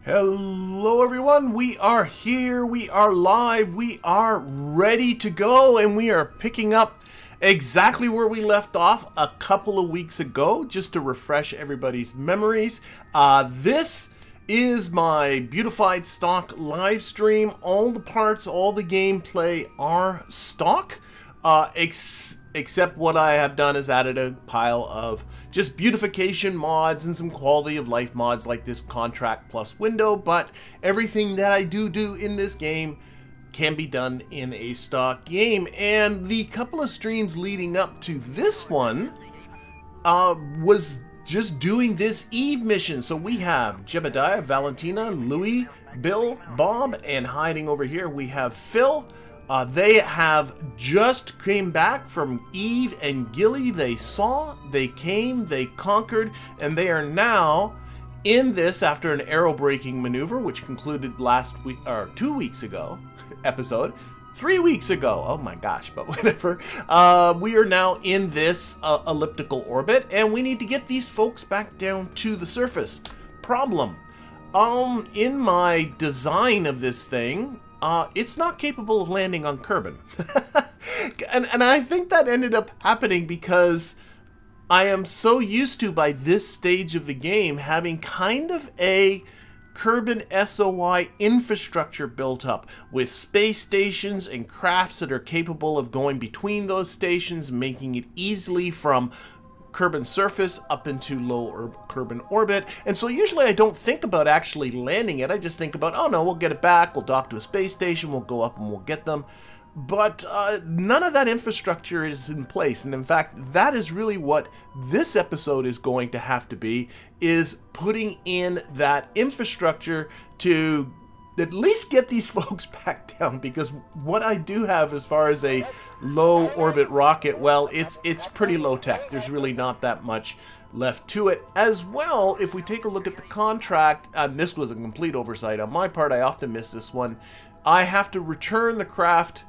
Hello everyone, we are here, we are live, we are ready to go, and we are picking up exactly where we left off a couple of weeks ago, just to refresh everybody's memories. This is my Beautified stock live stream. All the parts, all the gameplay are stock, except what I have done is added a pile of just beautification mods and some quality of life mods like this contract plus window, but everything that I do in this game can be done in a stock game. And the couple of streams leading up to this one was just doing this Eve mission. So we have Jebediah, Valentina, Louis, Bill, Bob, and hiding over here we have Phil. They have just came back from Eve and Gilly. They saw, they came, they conquered, and they are now in this after an aerobraking maneuver, which concluded last week, or 2 weeks ago, episode. 3 weeks ago, oh my gosh, but whatever. We are now in this elliptical orbit, and we need to get these folks back down to the surface. Problem, in my design of this thing, it's not capable of landing on Kerbin. and I think that ended up happening because I am so used to, by this stage of the game, having kind of a Kerbin SOI infrastructure built up with space stations and crafts that are capable of going between those stations, making it easily from Kerbin surface up into low Kerbin orbit. And so usually I don't think about actually landing it. I just think about, oh no, we'll get it back, we'll dock to a space station, we'll go up and we'll get them. But none of that infrastructure is in place. And in fact, that is really what this episode is going to have to be, is putting in that infrastructure to at least get these folks back down, because what I do have as far as a low orbit rocket, well, it's pretty low tech. There's really not that much left to it. As well, if we take a look at the contract, and this was a complete oversight on my part, I often miss this one, I have to return the craft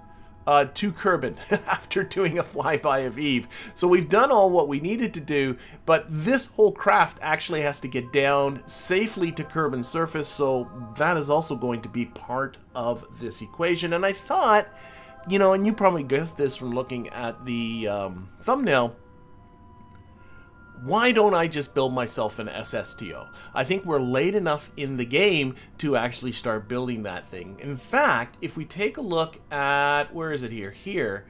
to Kerbin after doing a flyby of Eve. So we've done all what we needed to do, but this whole craft actually has to get down safely to Kerbin's surface, so that is also going to be part of this equation. And I thought, you know, and you probably guessed this from looking at the thumbnail, why don't I just build myself an SSTO? I think we're late enough in the game to actually start building that thing. In fact, if we take a look at, where is it here? Here,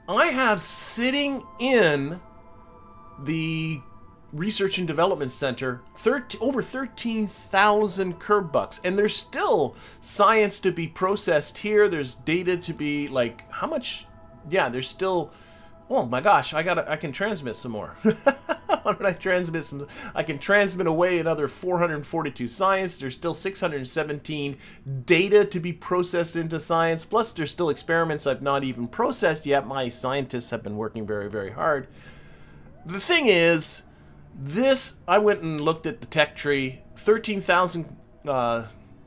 I have sitting in the Research and Development Center over 13,000 Kerbbucks, and there's still science to be processed here. There's data to be, like, how much? Yeah, there's still, oh my gosh, I can transmit some more. Why don't I transmit some? I can transmit away another 442 science. There's still 617 data to be processed into science. Plus, there's still experiments I've not even processed yet. My scientists have been working very, very hard. The thing is, this, I went and looked at the tech tree. 13,000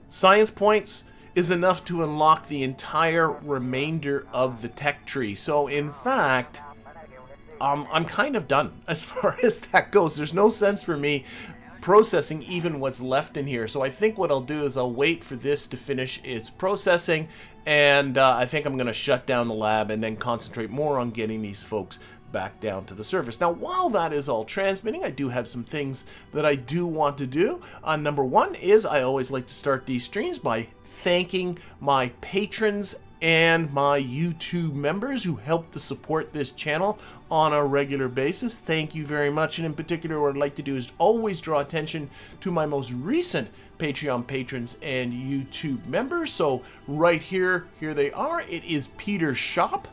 science points is enough to unlock the entire remainder of the tech tree. So, in fact, I'm kind of done as far as that goes. There's no sense for me processing even what's left in here. So I think what I'll do is I'll wait for this to finish its processing, and I think I'm going to shut down the lab and then concentrate more on getting these folks back down to the surface. Now, while that is all transmitting, I do have some things that I do want to do. Number one is I always like to start these streams by thanking my patrons and my YouTube members who help to support this channel on a regular basis. Thank you very much. And in particular, what I'd like to do is always draw attention to my most recent Patreon patrons and YouTube members. So right here they are. It is Peter Shop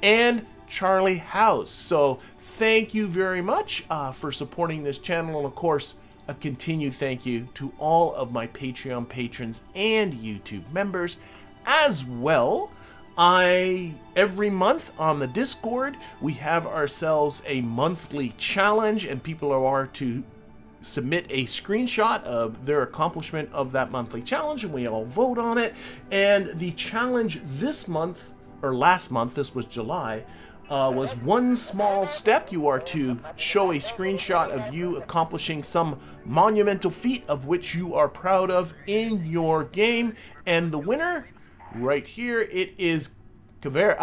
and Charlie House. So thank you very much for supporting this channel. And of course, a continued thank you to all of my Patreon patrons and YouTube members. As well, every month on the Discord, we have ourselves a monthly challenge, and people are to submit a screenshot of their accomplishment of that monthly challenge, and we all vote on it. And the challenge this month, or last month, this was July, was one small step. You are to show a screenshot of you accomplishing some monumental feat of which you are proud of in your game. And the winner, right here, it is Kaveric.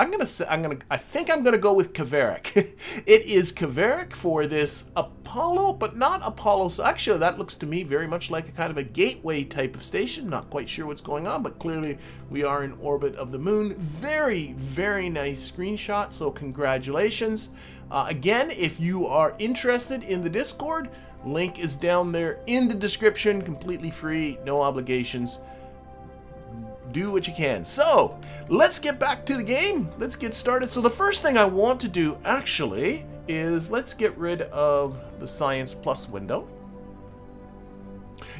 I think I'm gonna go with Kaveric. It is Kaveric for this Apollo, but not Apollo. So actually, that looks to me very much like a kind of a gateway type of station. Not quite sure what's going on, but clearly we are in orbit of the moon. Very, very nice screenshot. So congratulations. Again, if you are interested in the Discord, link is down there in the description. Completely free, no obligations. Do what you can. So let's get back to the game. Let's get started. So the first thing I want to do actually is let's get rid of the Science Plus window.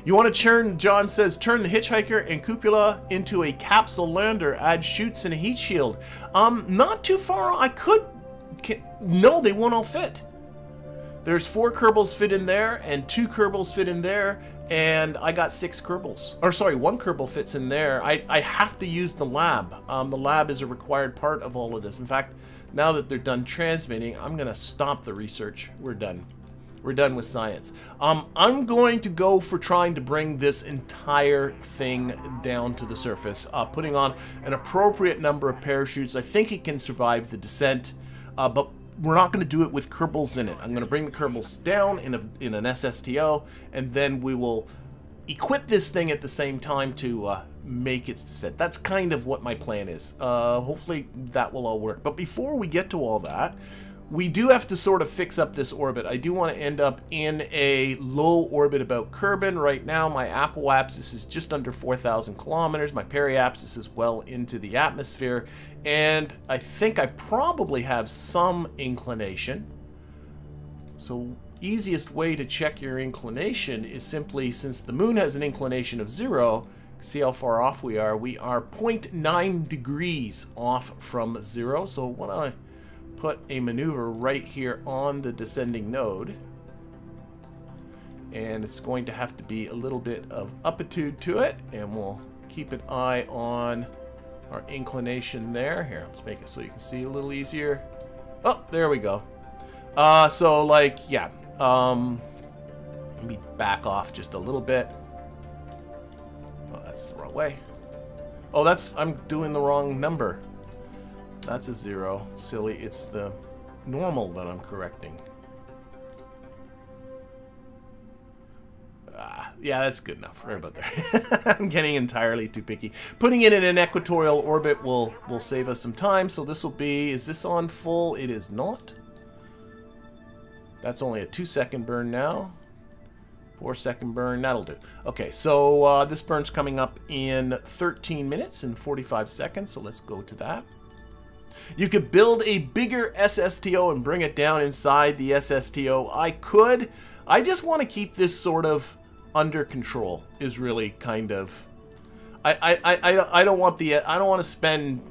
You want to turn, John says, turn the Hitchhiker and Cupola into a capsule lander, add chutes and a heat shield. Not too far. No, they won't all fit. There's 4 Kerbals fit in there and 2 Kerbals fit in there. And I got 6 Kerbals. Or sorry, 1 Kerbal fits in there. I have to use the lab. The lab is a required part of all of this. In fact, now that they're done transmitting, I'm going to stop the research. We're done. We're done with science. I'm going to go for trying to bring this entire thing down to the surface. Putting on an appropriate number of parachutes. I think it can survive the descent. But we're not going to do it with Kerbals in it. I'm going to bring the Kerbals down in an SSTO, and then we will equip this thing at the same time to make its descent. That's kind of what my plan is. Hopefully that will all work. But before we get to all that, we do have to sort of fix up this orbit. I do want to end up in a low orbit about Kerbin. Right now, my apoapsis is just under 4,000 kilometers. My periapsis is well into the atmosphere. And I think I probably have some inclination. So easiest way to check your inclination is simply, since the moon has an inclination of 0, see how far off we are. We are 0.9 degrees off from 0. So when I put a maneuver right here on the descending node, and it's going to have to be a little bit of uppitude to it, and we'll keep an eye on our inclination there. Here, let's make it so you can see a little easier. Oh, there we go. So like, yeah, let me back off just a little bit. Oh, that's the wrong way. Oh, I'm doing the wrong number. That's a 0. Silly. It's the normal that I'm correcting. Yeah, that's good enough. Right about there. I'm getting entirely too picky. Putting it in an equatorial orbit will save us some time. So this will be... Is this on full? It is not. That's only a 2-second burn now. 4-second burn. That'll do. Okay, so this burn's coming up in 13 minutes and 45 seconds. So let's go to that. You could build a bigger SSTO and bring it down inside the SSTO. I could. I just want to keep this sort of under control. Is really kind of. I don't want to spend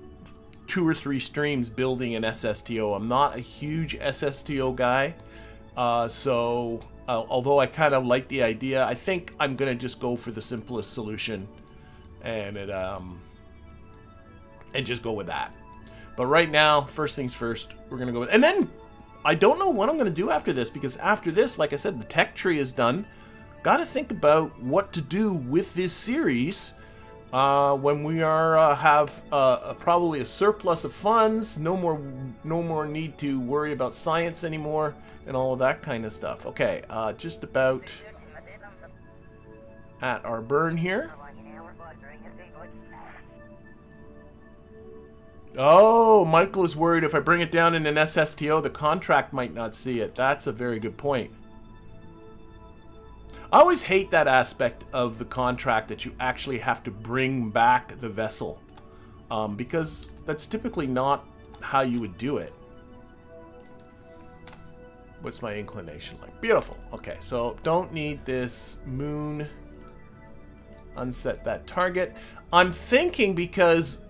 2 or 3 streams building an SSTO. I'm not a huge SSTO guy. So although I kind of like the idea, I think I'm gonna just go for the simplest solution, and just go with that. But right now, first things first, we're going to go with... And then, I don't know what I'm going to do after this, because after this, like I said, the tech tree is done. Got to think about what to do with this series when we have probably a surplus of funds, no more need to worry about science anymore, and all of that kind of stuff. Okay, just about at our burn here. Oh, Michael is worried if I bring it down in an SSTO, the contract might not see it. That's a very good point. I always hate that aspect of the contract, that you actually have to bring back the vessel. Because that's typically not how you would do it. What's my inclination like? Beautiful. Okay, so don't need this moon. Unset that target. I'm thinking, because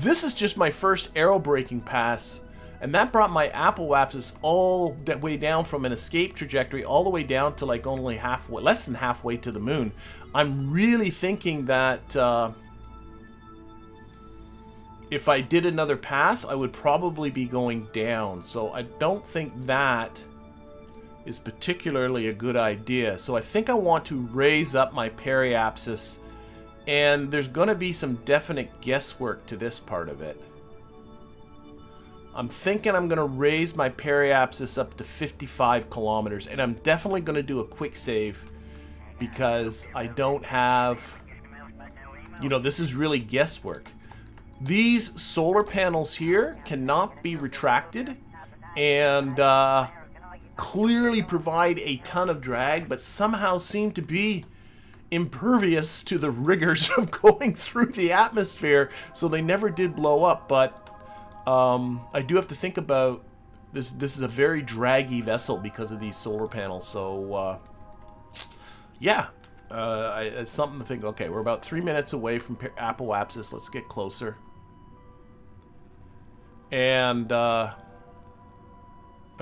this is just my first aerobraking pass, and that brought my apoapsis all the way down from an escape trajectory all the way down to like only halfway, less than halfway to the moon. I'm really thinking that if I did another pass, I would probably be going down. So I don't think that is particularly a good idea. So I think I want to raise up my periapsis, and there's going to be some definite guesswork to this part of it. I'm thinking I'm going to raise my periapsis up to 55 kilometers, and I'm definitely going to do a quick save because I don't have, you know, this is really guesswork. These solar panels here cannot be retracted and clearly provide a ton of drag, but somehow seem to be impervious to the rigors of going through the atmosphere, so they never did blow up. But I do have to think about this. This is a very draggy vessel because of these solar panels. So yeah, it's something to think. Okay, we're about 3 minutes away from apoapsis. Let's get closer. And I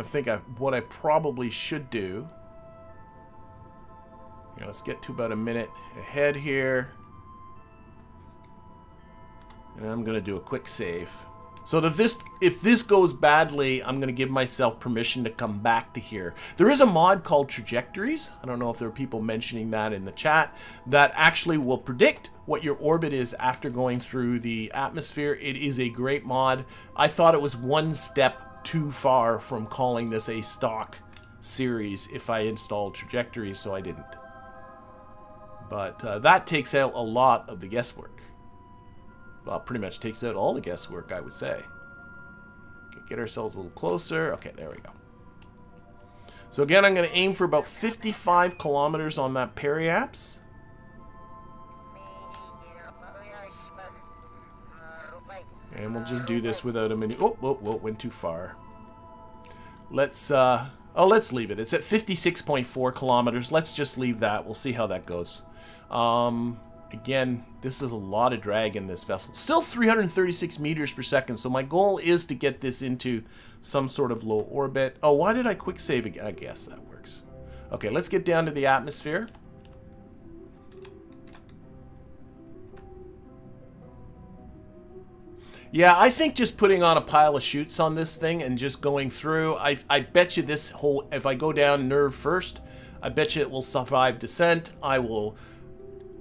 think what I probably should do, you know, let's get to about a minute ahead here. And I'm going to do a quick save. So if this goes badly, I'm going to give myself permission to come back to here. There is a mod called Trajectories. I don't know if there are people mentioning that in the chat, that actually will predict what your orbit is after going through the atmosphere. It is a great mod. I thought it was one step too far from calling this a stock series if I installed Trajectories, so I didn't. But that takes out a lot of the guesswork. Well, pretty much takes out all the guesswork, I would say. Okay, get ourselves a little closer. Okay, there we go. So again, I'm going to aim for about 55 kilometers on that periaps. And we'll just do this without a menu. Oh, went too far. Let's leave it. It's at 56.4 kilometers. Let's just leave that. We'll see how that goes. Again, this is a lot of drag in this vessel. Still 336 meters per second, so my goal is to get this into some sort of low orbit. Oh, why did I quick save again? I guess that works. Okay, let's get down to the atmosphere. Yeah, I think just putting on a pile of chutes on this thing and just going through, I bet you this whole, if I go down nerve first, I bet you it will survive descent. I will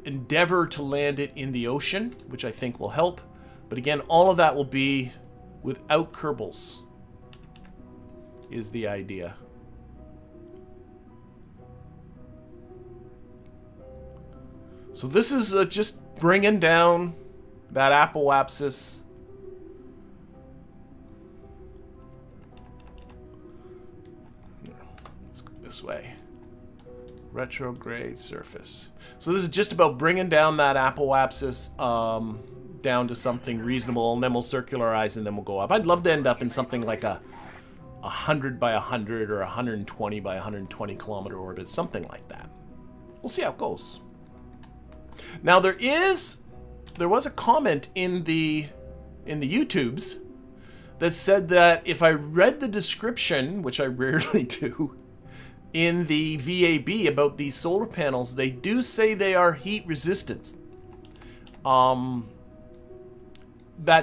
endeavor to land it in the ocean, which I think will help. But again, all of that will be without kerbals, is the idea. So this is just bringing down that apoapsis. Let's go this way. Retrograde surface. So this is just about bringing down that apoapsis down to something reasonable, and then we'll circularize and then we'll go up. I'd love to end up in something like a 100 by 100 or 120 by 120 kilometer orbit, something like that. We'll see how it goes. Now there was a comment in the YouTubes that said that if I read the description, which I rarely do, in the VAB about these solar panels, they do say they are heat resistant. That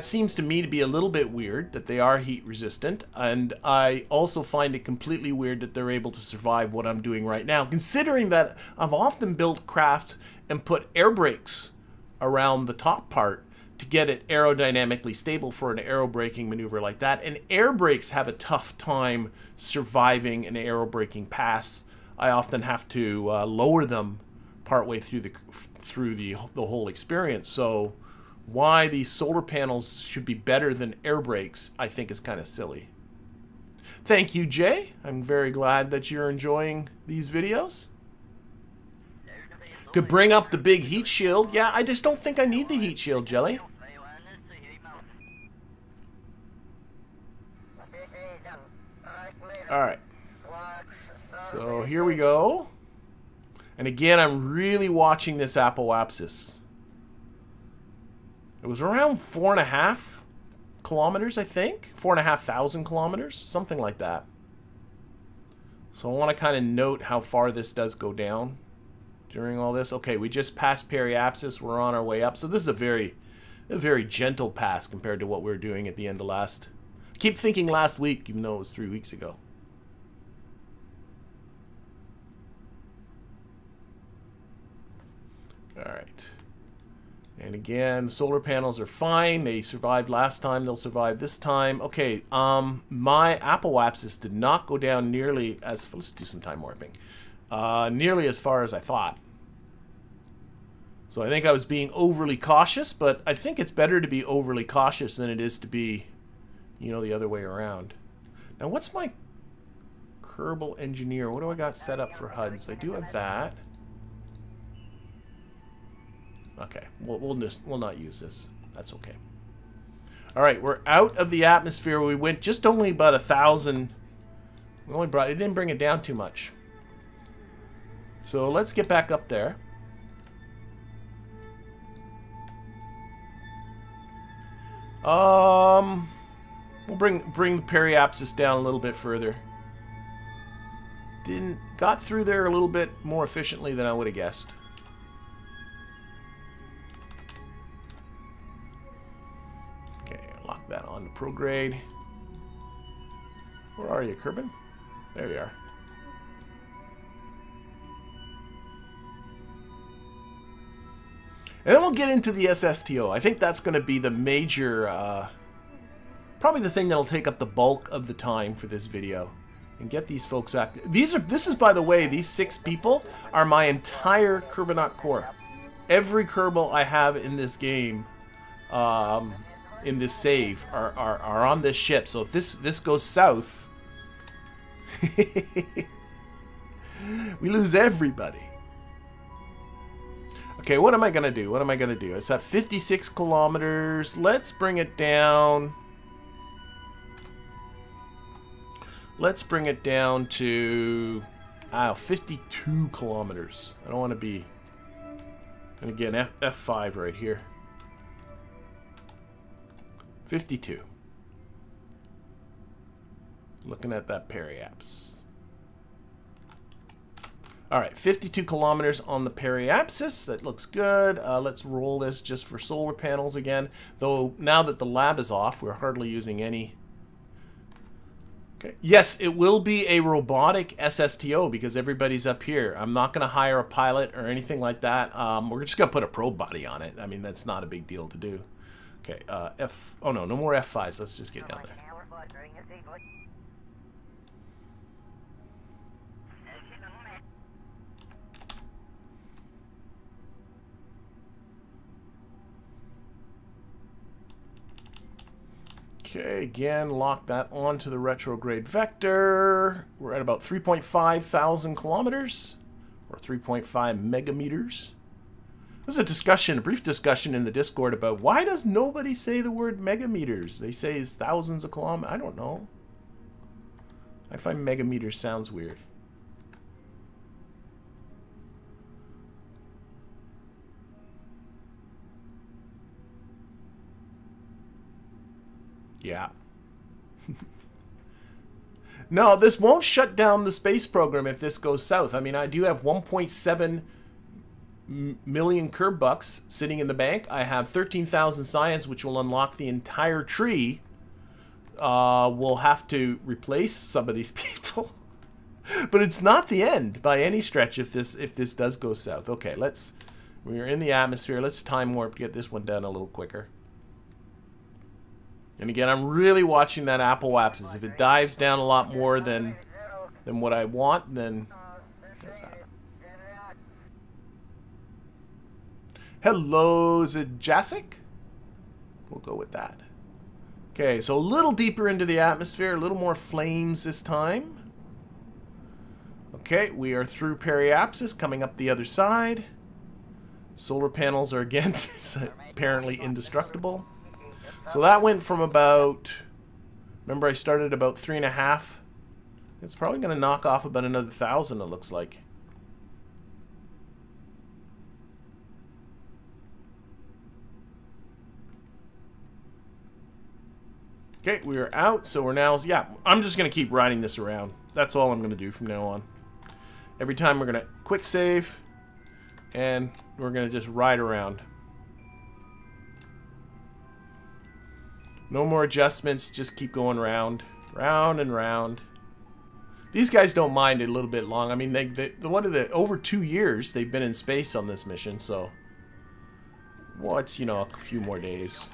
seems to me to be a little bit weird that they are heat resistant, and I also find it completely weird that they're able to survive what I'm doing right now, considering that I've often built craft and put air brakes around the top part to get it aerodynamically stable for an aerobraking maneuver like that. And air brakes have a tough time surviving an aerobraking pass. I often have to lower them partway through the whole experience. So why these solar panels should be better than air brakes, I think, is kind of silly. Thank you, Jay. I'm very glad that you're enjoying these videos. Could bring up the big heat shield. Yeah, I just don't think I need the heat shield, Jelly. Alright. So here we go. And again, I'm really watching this apoapsis. It was around 4.5 kilometers, I think. 4,500 kilometers, something like that. So I want to kind of note how far this does go down during all this. Okay, we just passed periapsis. We're on our way up. So this is a very, A very gentle pass compared to what we were doing at the end of last. I keep thinking last week, even though it was 3 weeks ago. Alright. And again, solar panels are fine. They survived last time. They'll survive this time. Okay, my apoapsis did not go down nearly as... Let's do some time warping. Nearly as far as I thought. So I think I was being overly cautious, but I think it's better to be overly cautious than it is to be, you know, the other way around. Now, what's my Kerbal engineer? What do I got set up for HUDs? I do have that. Okay, we'll not use this. That's okay. All right, we're out of the atmosphere. We went just only about 1,000. We only brought it didn't bring it down too much. So let's get back up there. We'll bring the periapsis down a little bit further. Got through there a little bit more efficiently than I would have guessed. Lock that on to prograde. Where are you, Kerbin? There you are. And then we'll get into the SSTO. I think that's going to be the major, probably the thing that'll take up the bulk of the time for this video. And get these folks active. This is, by the way, these 6 people are my entire Kerbinaut core. Every Kerbal I have in this game, in this save, are on this ship. So if this goes south, we lose everybody. Okay, what am I gonna do? What am I gonna do? It's at 56 kilometers. Let's bring it down. Let's bring it down to 52 kilometers. I don't want to be. And again, F5 right here. 52. Looking at that periapsis. Alright, 52 kilometers on the periapsis. That looks good. Let's roll this just for solar panels again. Though, now that the lab is off, we're hardly using any. Okay. Yes, it will be a robotic SSTO because everybody's up here. I'm not going to hire a pilot or anything like that. We're just going to put a probe body on it. I mean, that's not a big deal to do. Okay, oh no more F5s. Let's just get down there. Okay, again, lock that onto the retrograde vector. We're at about 3.5 thousand kilometers, or 3.5 megameters. There's a discussion, a brief discussion in the Discord about why does nobody say the word megameters? They say it's thousands of kilometers. I don't know. I find megameters sounds weird. Yeah. No, this won't shut down the space program if this goes south. I mean, I do have 1.7 million Kerb bucks sitting in the bank. I have 13,000 science, which will unlock the entire tree. We'll have to replace some of these people. But it's not the end by any stretch if this does go south. Okay, we're in the atmosphere. Let's time warp to get this one done a little quicker. And again, I'm really watching that apoapsis. If it dives down a lot more than what I want, then that's that. Hello, is it Jasic? We'll go with that. Okay, so a little deeper into the atmosphere, a little more flames this time. Okay, we are through periapsis, coming up the other side. Solar panels are again apparently indestructible. So that went from about, remember I started about 3.5. It's probably going to knock off about another 1,000, it looks like. Okay, we are out, so we're now, yeah, I'm just going to keep riding this around. That's all I'm going to do from now on. Every time we're going to quick save, and we're going to just ride around. No more adjustments, just keep going round. Round and round. These guys don't mind it a little bit long. I mean, what are the over 2 years they've been in space on this mission, so what's, you know, a few more days.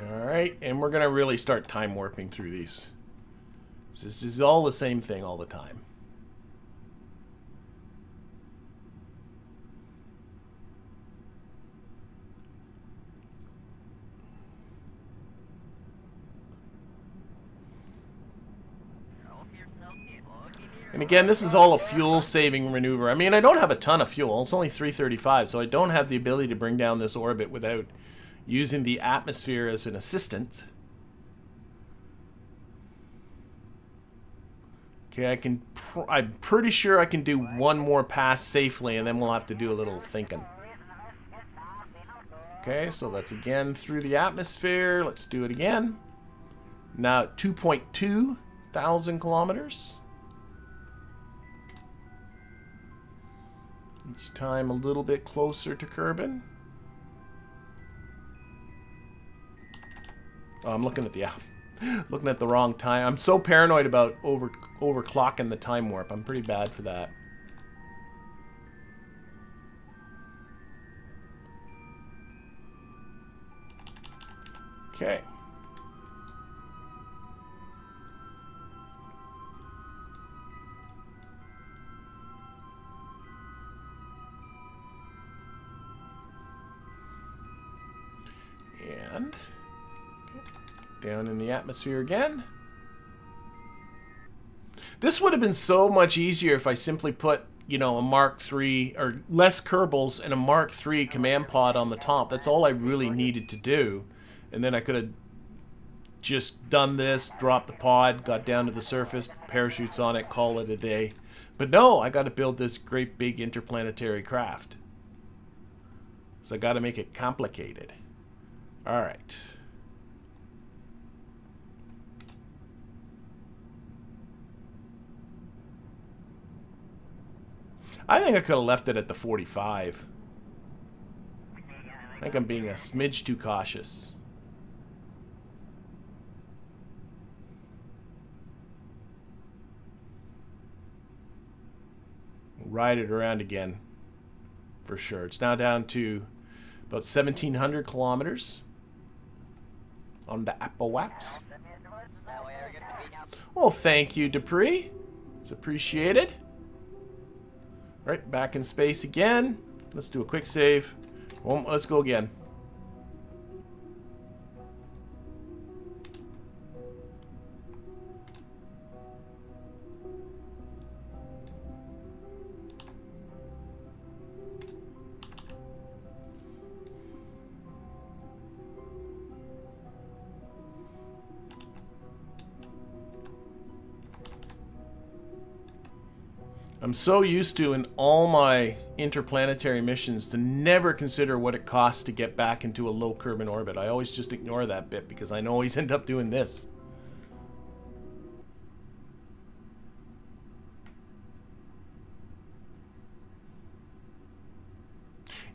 Alright, and we're going to really start time warping through these. This is all the same thing all the time. And again, this is all a fuel-saving maneuver. I mean, I don't have a ton of fuel. It's only 335, so I don't have the ability to bring down this orbit without using the atmosphere as an assistant. Okay, I'm pretty sure I can do one more pass safely, and then we'll have to do a little thinking. Okay, so that's again through the atmosphere. Let's do it again. Now 2.2 thousand kilometers. Each time a little bit closer to Kerbin. Oh, I'm looking at the wrong time. I'm so paranoid about overclocking the time warp. I'm pretty bad for that. Okay. And down in the atmosphere again. This would have been so much easier if I simply put, you know, a Mark III or less Kerbals and a Mark III command pod on the top. That's all I really needed to do. And then I could have just done this, dropped the pod, got down to the surface, parachutes on it, call it a day. But no, I got to build this great big interplanetary craft. So I got to make it complicated. All right. I think I could have left it at the 45. I think I'm being a smidge too cautious. Ride it around again, for sure. It's now down to about 1,700 kilometers on the Apple Waps. Well, thank you, Dupree. It's appreciated. Right, back in space again. Let's do a quick save. Well, let's go again. I'm so used to, in all my interplanetary missions, to never consider what it costs to get back into a low Kerbin orbit. I always just ignore that bit because I always end up doing this.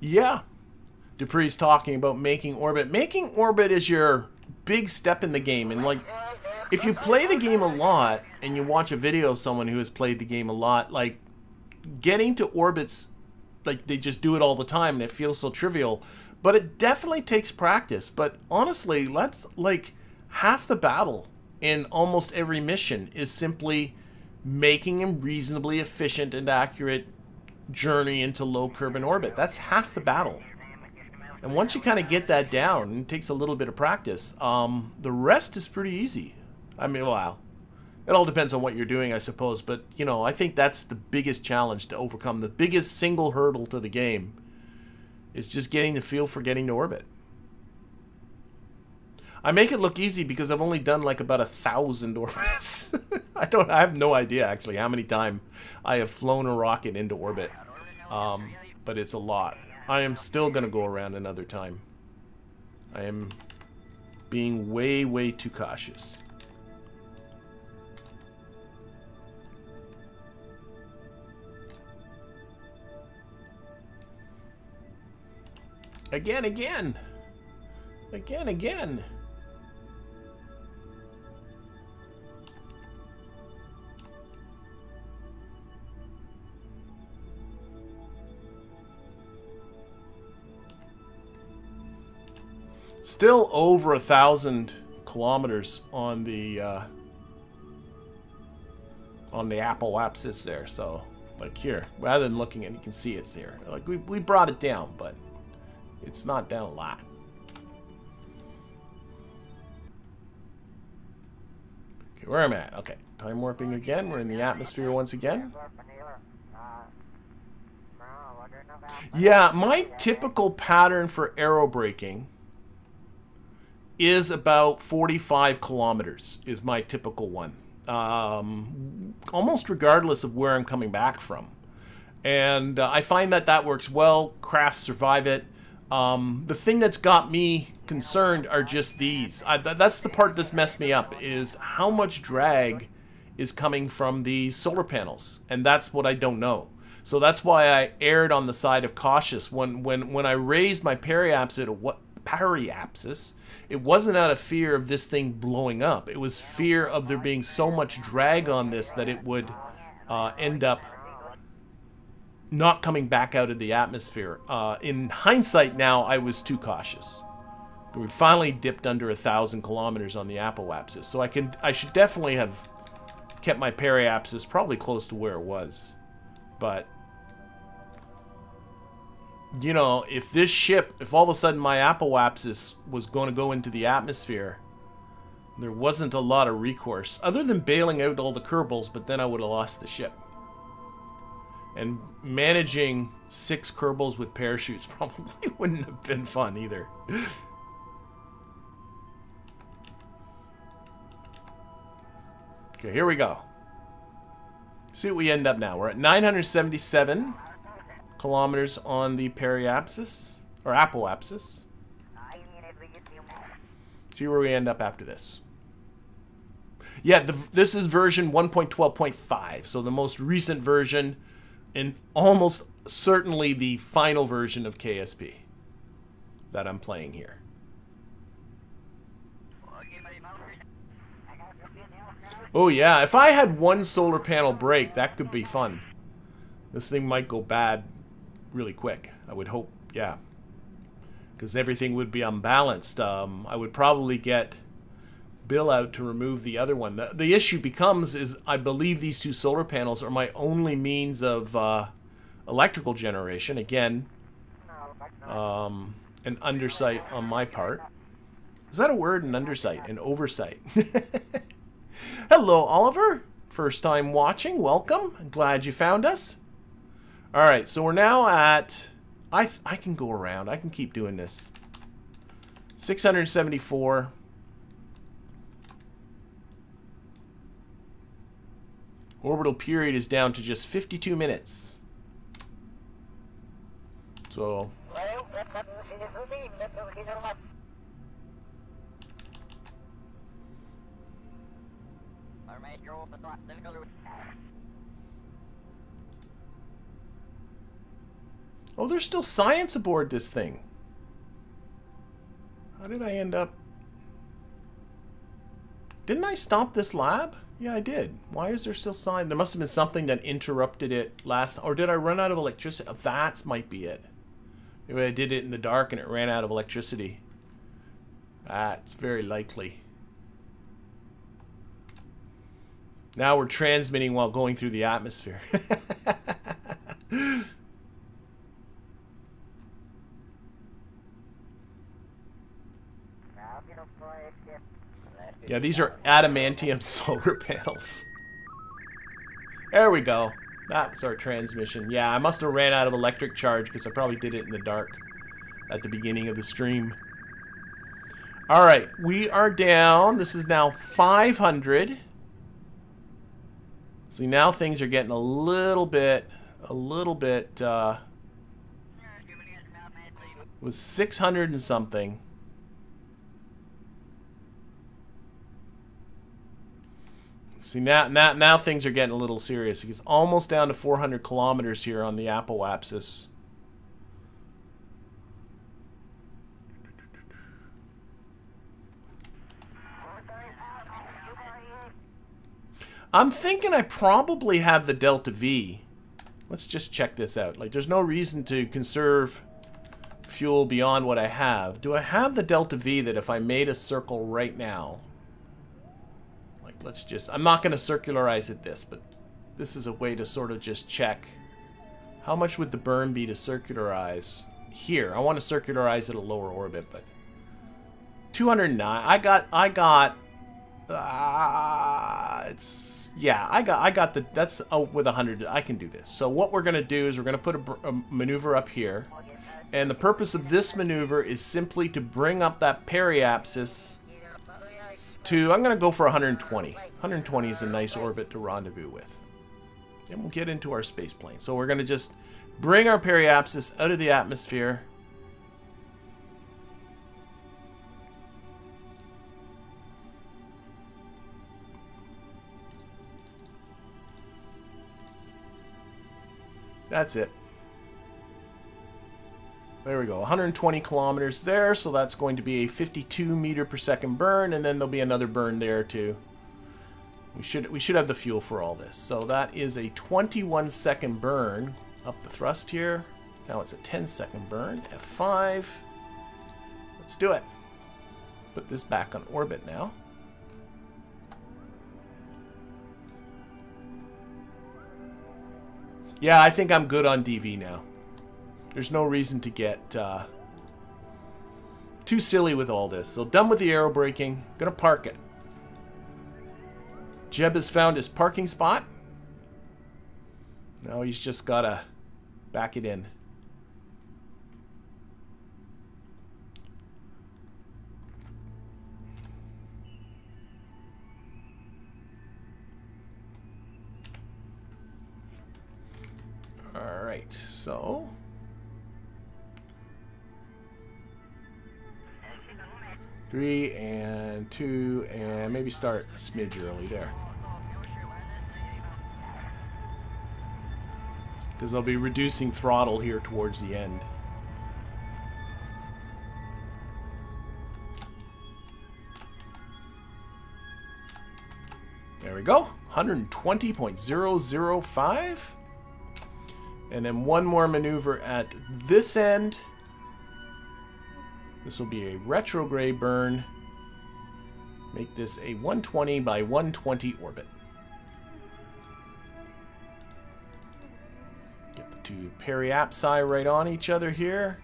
Yeah, Dupree's talking about making orbit. Making orbit is your big step in the game, and like, if you play the game a lot and you watch a video of someone who has played the game a lot, like, getting to orbits, like, they just do it all the time and it feels so trivial, but it definitely takes practice. But honestly, that's like half the battle in almost every mission is simply making a reasonably efficient and accurate journey into low Kerbin orbit. That's half the battle. And once you kind of get that down, it takes a little bit of practice. The rest is pretty easy. I mean, wow. It all depends on what you're doing, I suppose. But, you know, I think that's the biggest challenge to overcome. The biggest single hurdle to the game is just getting the feel for getting to orbit. I make it look easy because I've only done like about 1,000 orbits. I have no idea, actually, how many times I have flown a rocket into orbit. but it's a lot. I am still going to go around another time. I am being way, way too cautious. Again. Still over 1,000 kilometers on the Apple axis there. So, like here, rather than looking at it, you can see it's here. Like we brought it down, but it's not down a lot. Okay, where am I at? Okay, time warping again. We're in the atmosphere once again. Yeah, my typical pattern for aerobraking is about 45 kilometers is my typical one. Almost regardless of where I'm coming back from. And I find that works well. Crafts survive it. The thing that's got me concerned are just these. That's the part that's messed me up, is how much drag is coming from these solar panels. And that's what I don't know. So that's why I erred on the side of cautious. When I raised my periapsis, it wasn't out of fear of this thing blowing up. It was fear of there being so much drag on this that it would end up not coming back out of the atmosphere. In hindsight now, I was too cautious. We finally dipped under 1,000 kilometers on the apoapsis. So I should definitely have kept my periapsis probably close to where it was. But you know, if all of a sudden my apoapsis was going to go into the atmosphere, there wasn't a lot of recourse, other than bailing out all the Kerbals, but then I would have lost the ship. And managing 6 Kerbals with parachutes probably wouldn't have been fun either. Okay, here we go. See what we end up now. We're at 977 kilometers on the periapsis, or apoapsis. See where we end up after this. Yeah, this is version 1.12.5, so the most recent version, and almost certainly the final version of KSP that I'm playing here. Oh yeah, if I had one solar panel break, that could be fun. This thing might go bad really quick. I would hope, yeah. Because everything would be unbalanced. I would probably get Bill out to remove the other one. The issue becomes is I believe these 2 solar panels are my only means of electrical generation. Again, an undersight on my part. Is that a word? An undersight? An oversight? Hello, Oliver. First time watching. Welcome. I'm glad you found us. Alright, so we're now at... I can go around. I can keep doing this. 674. Orbital period is down to just 52 minutes. So... Oh, there's still science aboard this thing. How did I end up... Didn't I stop this lab? Yeah, I did. Why is there still science? There must have been something that interrupted it last... Or did I run out of electricity? Oh, that might be it. Maybe I did it in the dark and it ran out of electricity. That's very likely. Now we're transmitting while going through the atmosphere. Yeah, these are adamantium solar panels. There we go. That's our transmission. Yeah, I must have ran out of electric charge because I probably did it in the dark at the beginning of the stream. Alright, we are down. This is now 500. See, now things are getting a little bit was 600 and something. See, now things are getting a little serious. It's almost down to 400 kilometers here on the apoapsis. I'm thinking I probably have the Delta V. Let's just check this out. Like, there's no reason to conserve fuel beyond what I have. Do I have the Delta V that if I made a circle right now... Like, let's just... I'm not going to circularize it this, but this is a way to sort of just check. How much would the burn be to circularize? Here, I want to circularize at a lower orbit, but... 209. I got... it's... Yeah, I got the... That's with 100. I can do this. So what we're going to do is we're going to put a maneuver up here. And the purpose of this maneuver is simply to bring up that periapsis to... I'm going to go for 120. 120 is a nice orbit to rendezvous with. And we'll get into our space plane. So we're going to just bring our periapsis out of the atmosphere. That's it. There we go. 120 kilometers there, so that's going to be a 52 meter per second burn, and then there'll be another burn there too. We should have the fuel for all this. So that is a 21 second burn up the thrust here. Now it's a 10 second burn. F5. Let's do it. Put this back on orbit now. Yeah, I think I'm good on DV now. There's no reason to get too silly with all this. So done with the aerobraking. Gonna park it. Jeb has found his parking spot. Now he's just gotta back it in. Alright, so... 3 and 2 and maybe start a smidge early there. Because I'll be reducing throttle here towards the end. There we go. 120.005. And then one more maneuver at this end. This will be a retrograde burn. Make this a 120 by 120 orbit. Get the two periapsi right on each other here.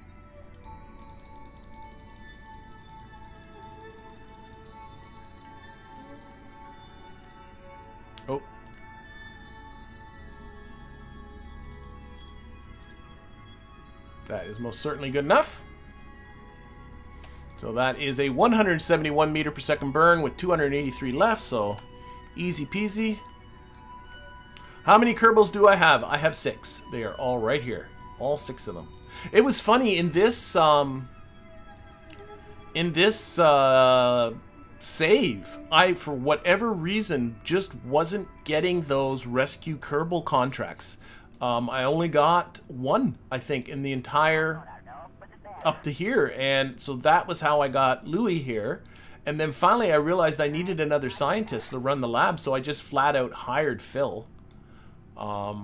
Oh. That is most certainly good enough. So that is a 171 meter per second burn with 283 left, so easy peasy. How many Kerbals do I have? I have 6. They are all right here. All 6 of them. It was funny, in this save, I, for whatever reason, just wasn't getting those rescue Kerbal contracts. I only got 1, I think, in the entire... up to here, and so that was how I got Louis here. And then finally I realized I needed another scientist to run the lab, so I just flat out hired Phil,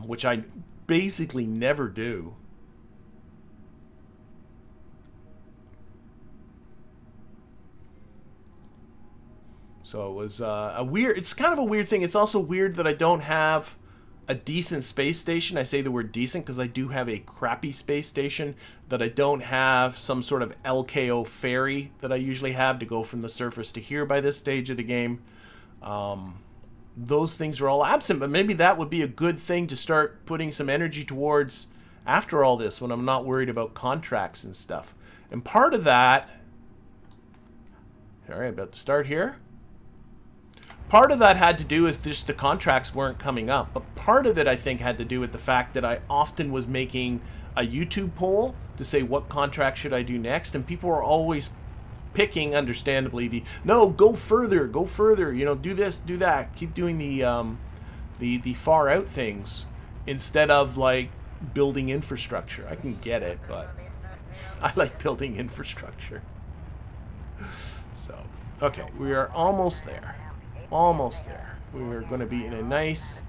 which I basically never do. So it was it's kind of a weird thing. It's also weird that I don't have a decent space station. I say the word decent because I do have a crappy space station, that I don't have some sort of LKO ferry that I usually have to go from the surface to here by this stage of the game. Those things are all absent, but maybe that would be a good thing to start putting some energy towards after all this, when I'm not worried about contracts and stuff. And part of that... Alright, about to start here. Part of that had to do with just the contracts weren't coming up, but part of it I think had to do with the fact that I often was making a YouTube poll to say what contract should I do next, and people were always picking, understandably, the no, go further, you know, do this, do that, keep doing the far out things instead of like building infrastructure. I can get it, but I like building infrastructure. So, okay, we are almost there. Almost there. We are going to be in a nice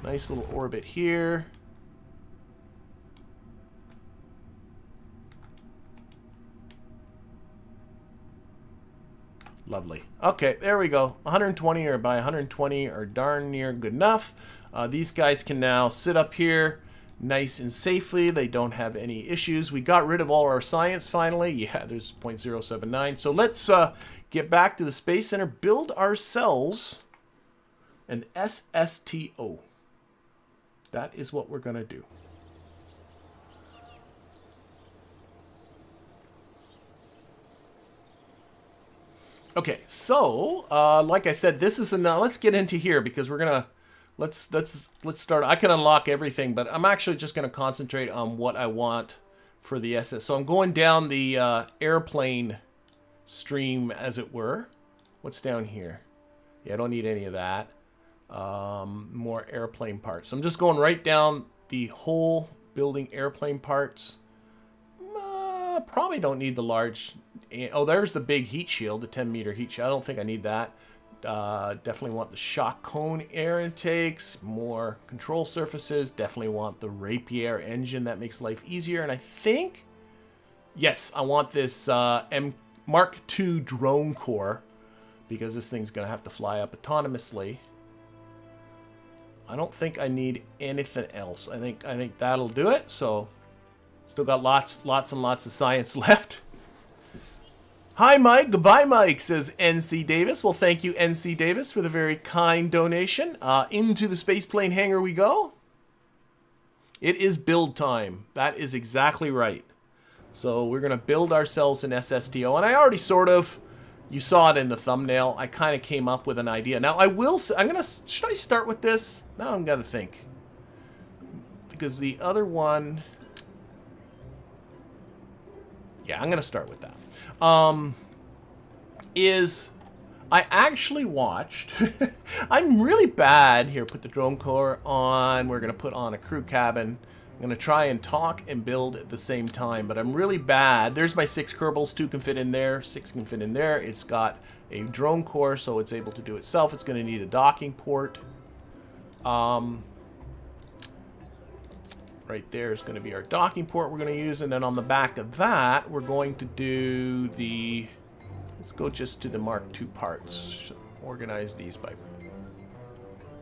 little orbit here. Lovely. Okay, there we go. 120 or by 120 are darn near good enough. These guys can now sit up here nice and safely. They don't have any issues. We got rid of all our science finally. Yeah, there's 0.079. So let's get back to the Space Center, build ourselves an SSTO. That is what we're going to do. Okay, so like I said, this is enough. Let's get into here because we're gonna let's start. I can unlock everything, but I'm actually just gonna concentrate on what I want for the SS. So I'm going down the airplane stream, as it were. What's down here? Yeah, I don't need any of that. More airplane parts. So I'm just going right down the whole building airplane parts. Probably don't need the large. Oh, there's the big heat shield, the 10-meter heat shield. I don't think I need that. Definitely want the shock cone air intakes, more control surfaces. Definitely want the Rapier engine. That makes life easier. And I think, yes, I want this Mark II drone core because this thing's going to have to fly up autonomously. I don't think I need anything else. I think that'll do it. So still got lots and lots of science left. Hi, Mike. Goodbye, Mike, says NC Davis. Well, thank you, NC Davis, for the very kind donation. Into the spaceplane hangar we go. It is build time. That is exactly right. So we're going to build ourselves an SSTO. And I already sort of, you saw it in the thumbnail, I kind of came up with an idea. Now, I'm going to, should I start with this? Now I'm going to think. Because the other one, yeah, I'm going to start with that. I actually watched, I'm really bad, here, put the drone core on, we're going to put on a crew cabin, I'm going to try and talk and build at the same time, but I'm really bad. There's my 6 Kerbals, 2 can fit in there, 6 can fit in there, it's got a drone core, so it's able to do itself, it's going to need a docking port, right there is going to be our docking port we're going to use, and then on the back of that, we're going to do the, let's go just to the Mark II parts. Organize these by,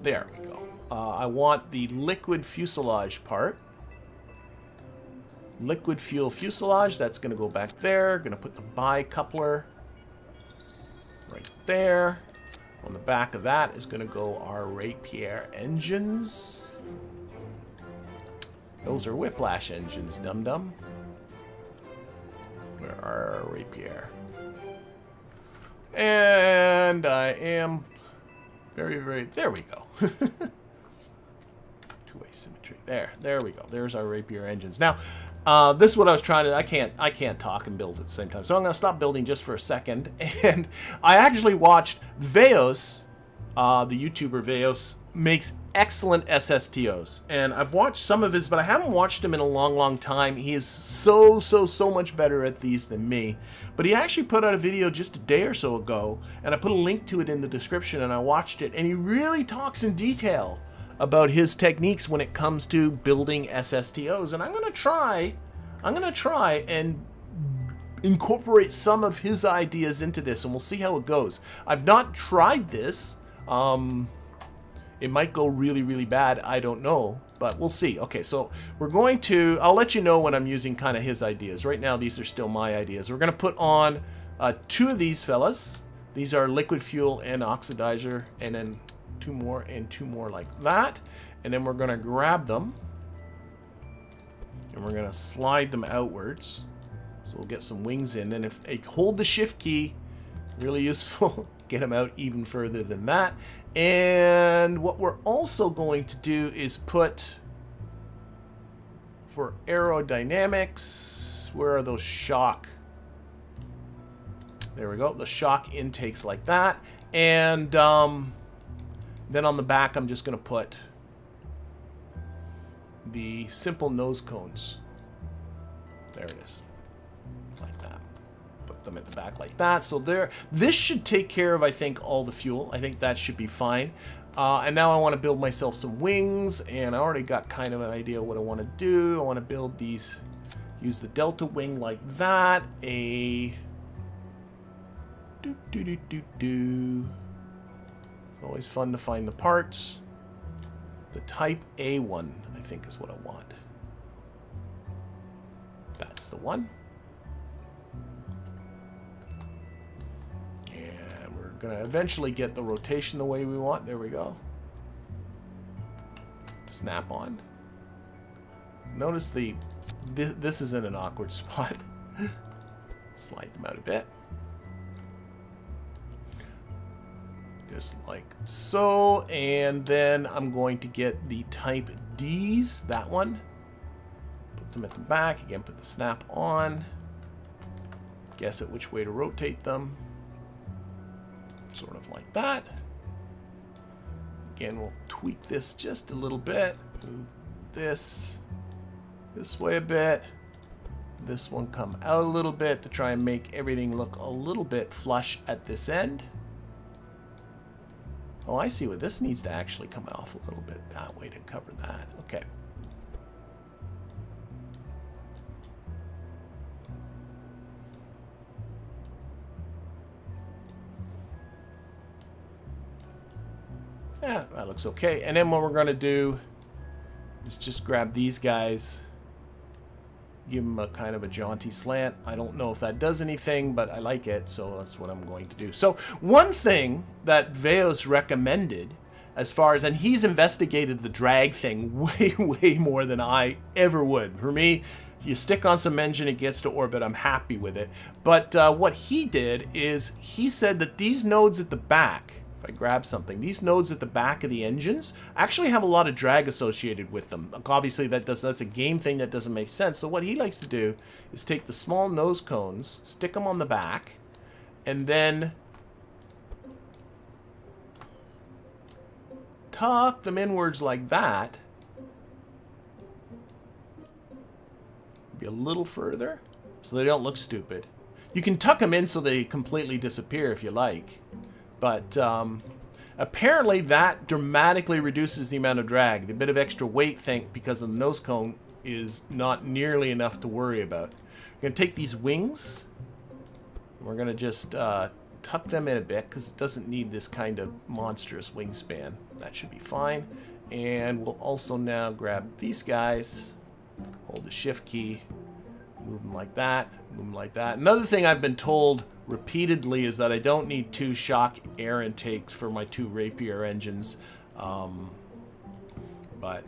there we go. I want the liquid fuselage part. Liquid fuel fuselage, that's going to go back there. Going to put the bi-coupler right there. On the back of that is going to go our Rapier engines. Those are Whiplash engines, dum-dum. Where are our Rapier? And I am very, there we go. Two-way symmetry. There we go. There's our Rapier engines. Now, this is what I was trying to, I can't talk and build at the same time. So I'm going to stop building just for a second. And I actually watched Veos, the YouTuber Veos, makes excellent SSTOs, and I've watched some of his, but I haven't watched him in a long time. He is so much better at these than me. But he actually put out a video just a day or so ago, and I put a link to it in the description, and I watched it, and he really talks in detail about his techniques when it comes to building SSTOs, and I'm gonna try and incorporate some of his ideas into this, and we'll see how it goes. I've not tried this. It might go really bad, I don't know, but we'll see. Okay, so we're going to, I'll let you know when I'm using kind of his ideas. Right now, these are still my ideas. We're going to put on 2 of these fellas. These are liquid fuel and oxidizer, and then 2 more and 2 more like that. And then we're going to grab them, and we're going to slide them outwards. So we'll get some wings in, and if they hold the shift key, really useful. get them out even further than that. And what we're also going to do is put, for aerodynamics, where are those shock? There we go, the shock intakes like that. And then on the back, I'm just going to put the simple nose cones. There it is. Like that. Put them at the back like that. So there, this should take care of, I think, all the fuel. I think that should be fine. And now I want to build myself some wings, and I already got kind of an idea what I want to do. I want to build these, use the delta wing like that. Always fun to find the parts. The type A1, I think, is what I want. That's the one. And we're going to eventually get the rotation the way we want. There we go. Snap on. Notice this is in an awkward spot. Slide them out a bit. Just like so. And then I'm going to get the type Ds, that one. Put them at the back. Again, put the snap on. Guess at which way to rotate them. Sort of like that. Again, we'll tweak this just a little bit. Move this way a bit. This one come out a little bit to try and make everything look a little bit flush at this end. Oh, I see what this needs to actually come off a little bit that way to cover that. Okay. Yeah, that looks okay. And then what we're going to do is just grab these guys, give them a kind of a jaunty slant. I don't know if that does anything, but I like it, so that's what I'm going to do. So one thing that Veos recommended, as far as, and he's investigated the drag thing way more than I ever would. For me, you stick on some engine, it gets to orbit, I'm happy with it. But what he did is he said that these nodes at the back, if I grab something, these nodes at the back of the engines actually have a lot of drag associated with them. Obviously, that's a game thing that doesn't make sense. So what he likes to do is take the small nose cones, stick them on the back, and then tuck them inwards like that. Be a little further so they don't look stupid. You can tuck them in so they completely disappear if you like. But apparently that dramatically reduces the amount of drag. The bit of extra weight, because of the nose cone, is not nearly enough to worry about. We're going to take these wings. And we're going to just tuck them in a bit because it doesn't need this kind of monstrous wingspan. That should be fine. And we'll also now grab these guys, hold the shift key, move them like that, move them like that. Another thing I've been told repeatedly is that I don't need 2 shock air intakes for my 2 Rapier engines, but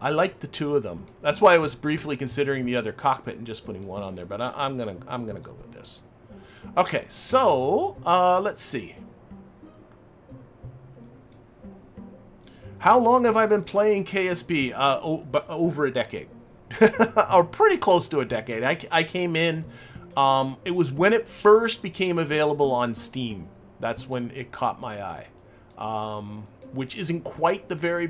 I like the 2 of them. That's why I was briefly considering the other cockpit and just putting 1 on there, but I'm gonna go with this. Okay, so let's see. How long have I been playing KSB? Over a decade. Or pretty close to a decade. I came in, it was when it first became available on Steam. That's when it caught my eye. Which isn't quite the very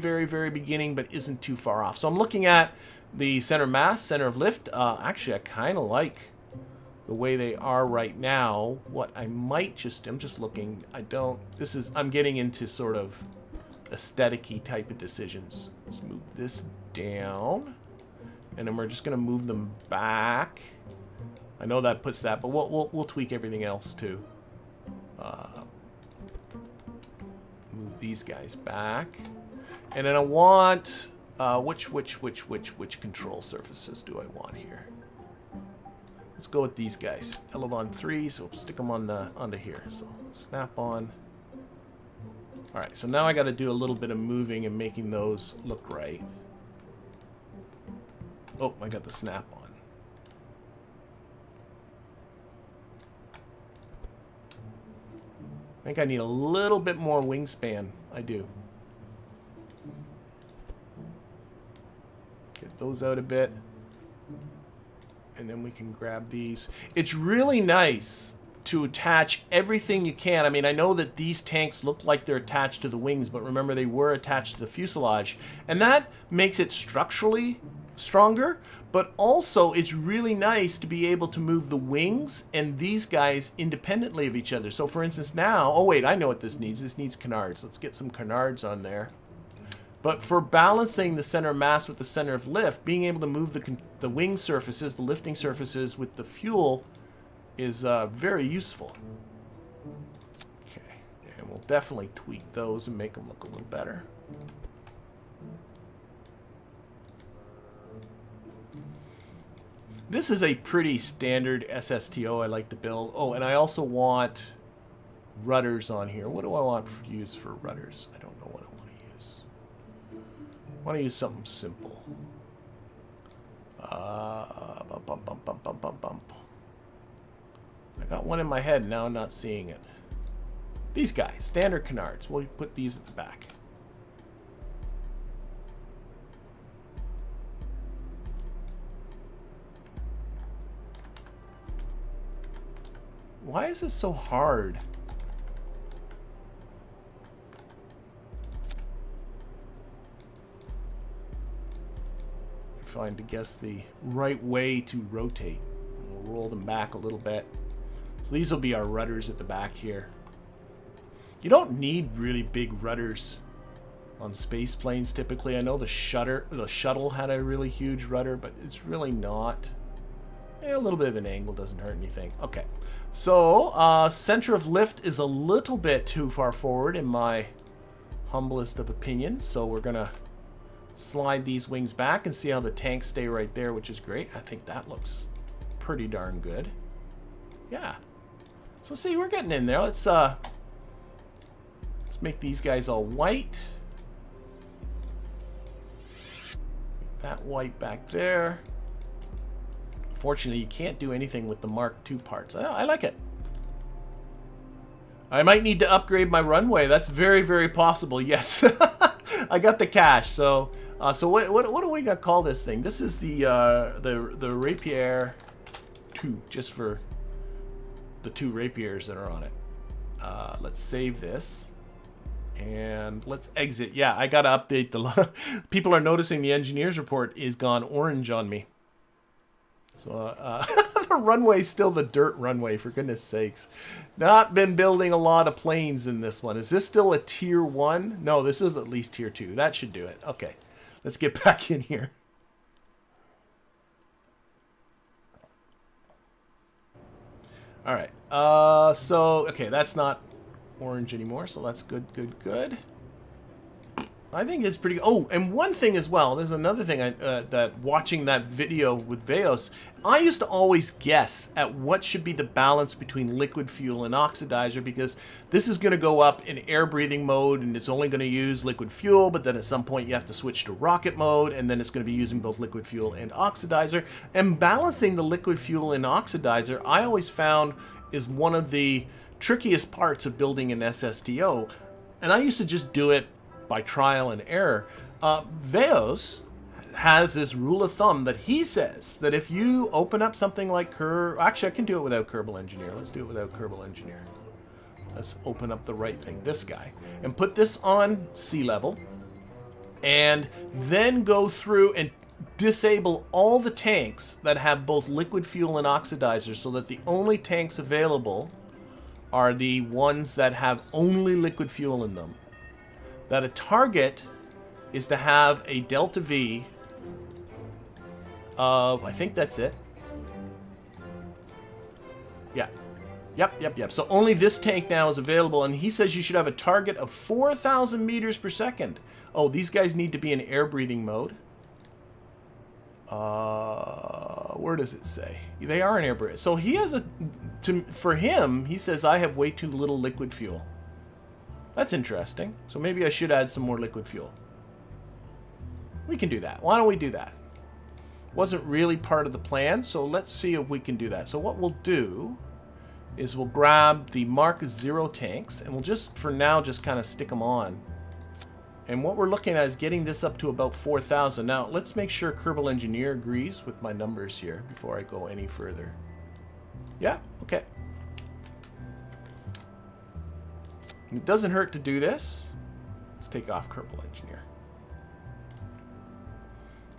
beginning, but isn't too far off. So I'm looking at the center mass, center of lift. Actually, I kind of like the way they are right now. What I might just, I'm just looking, I'm getting into sort of aesthetic-y type of decisions. Let's move this down. And then we're just going to move them back. I know that puts that, but we'll tweak everything else too. Move these guys back. And then I want, which control surfaces do I want here? Let's go with these guys. Elevon 3, so we'll stick them onto here. So snap on. All right, so now I got to do a little bit of moving and making those look right. Oh, I got the snap on. think I need a little bit more wingspan. I do. Get those out a bit. And then we can grab these. It's really nice to attach everything you can. I mean, I know that these tanks look like they're attached to the wings, but remember they were attached to the fuselage. And that makes it structurally stronger, but also it's really nice to be able to move the wings and these guys independently of each other. So for instance now, oh wait, I know what this needs. This needs canards. Let's get some canards on there. But for balancing the center of mass with the center of lift, being able to move the wing surfaces, the lifting surfaces with the fuel is very useful. Okay, and we'll definitely tweak those and make them look a little better. This is a pretty standard SSTO I like to build. Oh, and I also want rudders on here. What do I want to use for rudders? I don't know what I want to use. I want to use something simple. Bump. I got one in my head, now I'm not seeing it. These guys, standard canards. We'll put these at the back. Why is this so hard? Trying to guess the right way to rotate. We'll roll them back a little bit. So these will be our rudders at the back here. You don't need really big rudders on space planes typically. I know the shuttle had a really huge rudder, but it's really not. A little bit of an angle doesn't hurt anything. Okay, so center of lift is a little bit too far forward in my humblest of opinions. So we're gonna slide these wings back and see how the tanks stay right there, which is great. I think that looks pretty darn good. Yeah. So see, we're getting in there. Let's make these guys all white. That white back there. Fortunately, you can't do anything with the Mark II parts. I like it. I might need to upgrade my runway. That's very, very possible. Yes. I got the cash. So what do we got to call this thing? This is the Rapier 2, just for the 2 rapiers that are on it. Let's save this. And let's exit. Yeah, I got to update the... People are noticing the engineer's report is gone orange on me. So the runway's still the dirt runway, for goodness sakes. Not been building a lot of planes in this one. Is this still a tier 1? No, this is at least tier 2. That should do it. Okay, let's get back in here. All right. Okay, that's not orange anymore, so that's good. I think it's pretty... Oh, and one thing as well, there's another thing that watching that video with Veos, I used to always guess at what should be the balance between liquid fuel and oxidizer, because this is going to go up in air breathing mode and it's only going to use liquid fuel, but then at some point you have to switch to rocket mode and then it's going to be using both liquid fuel and oxidizer. And balancing the liquid fuel and oxidizer, I always found, is one of the trickiest parts of building an SSTO. And I used to just do it by trial and error. Veos has this rule of thumb that he says that if you open up something like actually I can do it without Kerbal Engineer. Let's do it without Kerbal Engineer. Let's open up the right thing, this guy, and put this on sea level, and then go through and disable all the tanks that have both liquid fuel and oxidizer, so that the only tanks available are the ones that have only liquid fuel in them. That a target is to have a delta V of, I think that's it. Yeah. Yep. So only this tank now is available, and he says you should have a target of 4,000 meters per second. Oh, these guys need to be in air breathing mode. Where does it say? They are in air breathing. So he has for him, he says I have way too little liquid fuel. That's interesting. So maybe I should add some more liquid fuel. We can do that. Why don't we do that? Wasn't really part of the plan, so let's see if we can do that. So what we'll do is we'll grab the Mark 0 tanks, and we'll just, for now, just kind of stick them on. And what we're looking at is getting this up to about 4,000. Now, let's make sure Kerbal Engineer agrees with my numbers here before I go any further. Yeah, okay. It doesn't hurt to do this. Let's take off Kerbal Engineer.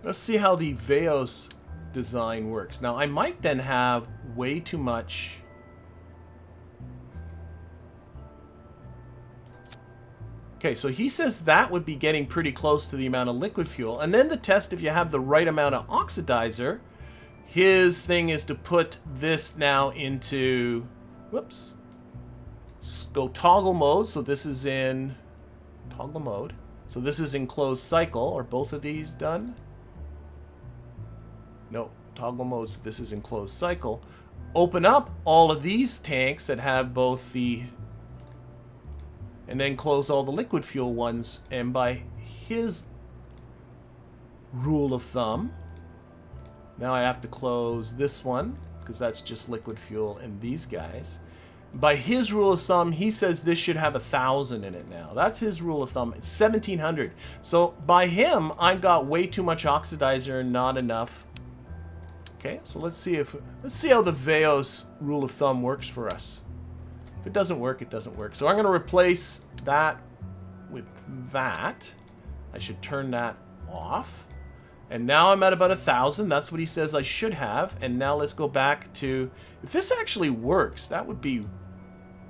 Let's see how the Veos design works. Now, I might then have way too much. Okay, so he says that would be getting pretty close to the amount of liquid fuel. And then the test if you have the right amount of oxidizer. His thing is to put this now into, whoops, go toggle mode. So this is in toggle mode. So this is in closed cycle. Are both of these done? No, toggle mode. So this is in closed cycle. Open up all of these tanks that have both the, and then close all the liquid fuel ones. And by his rule of thumb, now I have to close this one because that's just liquid fuel and these guys. By his rule of thumb, he says this should have 1,000 in it now. That's his rule of thumb. It's 1,700. So by him, I've got way too much oxidizer and not enough. Okay, so let's see how the Veos rule of thumb works for us. If it doesn't work, it doesn't work. So I'm going to replace that with that. I should turn that off. And now I'm at about 1,000. That's what he says I should have. And now let's go back to, if this actually works, that would be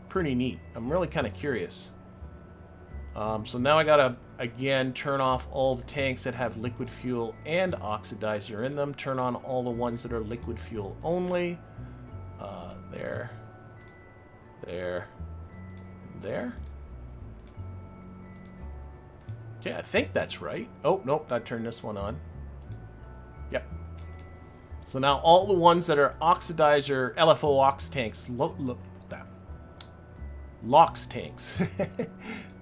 pretty neat. I'm really kind of curious. So now I got to, again, turn off all the tanks that have liquid fuel and oxidizer in them. Turn on all the ones that are liquid fuel only. There. There. There. Yeah, I think that's right. Oh, nope, I turned this one on. Yep. So now all the ones that are oxidizer, LFO ox tanks, LOX tanks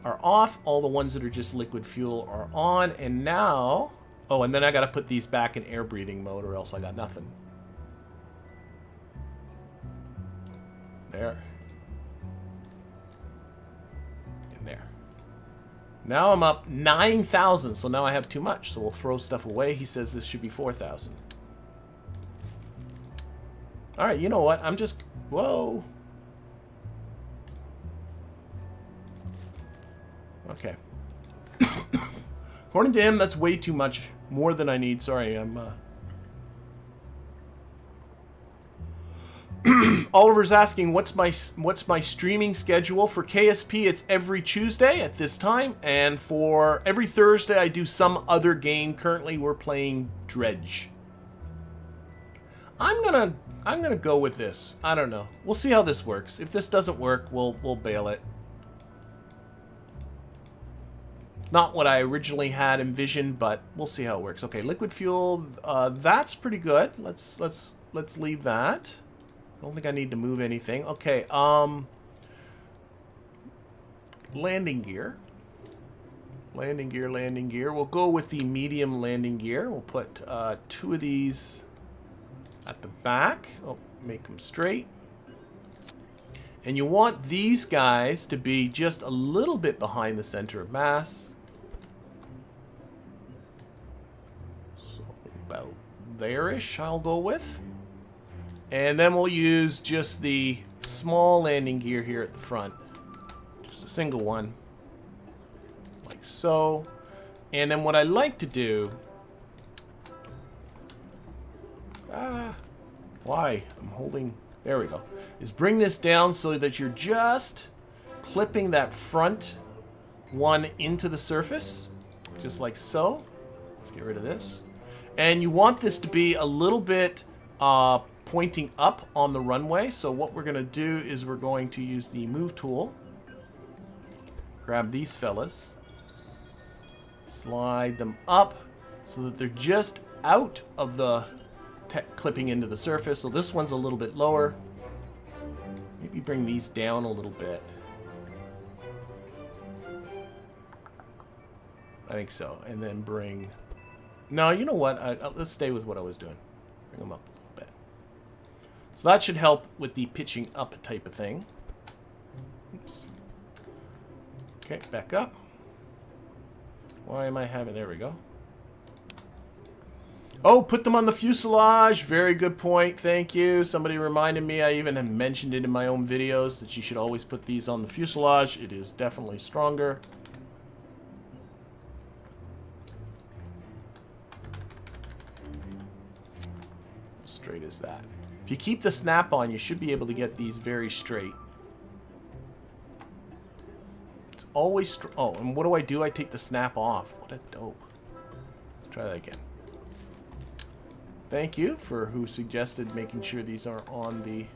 are off. All the ones that are just liquid fuel are on. And now, oh, and then I got to put these back in air breathing mode or else I got nothing. There. And there. Now I'm up 9,000, so now I have too much. So we'll throw stuff away. He says this should be 4,000. All right, you know what? I'm just, whoa. Okay. According to him, that's way too much, more than I need. Sorry, I'm Oliver's asking, what's my streaming schedule? For KSP, it's every Tuesday at this time, and for every Thursday, I do some other game. Currently, we're playing Dredge. I'm gonna go with this. I don't know. We'll see how this works. If this doesn't work, we'll bail it. Not what I originally had envisioned, but we'll see how it works. Okay, liquid fuel. That's pretty good. Let's leave that. I don't think I need to move anything. Okay, landing gear. Landing gear, landing gear. We'll go with the medium landing gear. We'll put 2 of these at the back. Oh, make them straight. And you want these guys to be just a little bit behind the center of mass. So about there-ish, I'll go with. And then we'll use just the small landing gear here at the front. Just a single one. Like so. And then what I like to do... why? I'm holding... There we go. Is bring this down so that you're just clipping that front one into the surface. Just like so. Let's get rid of this. And you want this to be a little bit... pointing up on the runway. So what we're going to do is we're going to use the move tool. Grab these fellas. Slide them up so that they're just out of the clipping into the surface. So this one's a little bit lower. Maybe bring these down a little bit. I think so. And then bring... No, you know what? Let's stay with what I was doing. Bring them up. So that should help with the pitching up type of thing. Oops. Okay, back up. Why am I having... There we go. Oh, put them on the fuselage. Very good point. Thank you. Somebody reminded me. I even have mentioned it in my own videos that you should always put these on the fuselage. It is definitely stronger. Straight as that. If you keep the snap on, you should be able to get these very straight. It's always... Oh, and what do? I take the snap off. What a dope. Let's try that again. Thank you for who suggested making sure these are on the...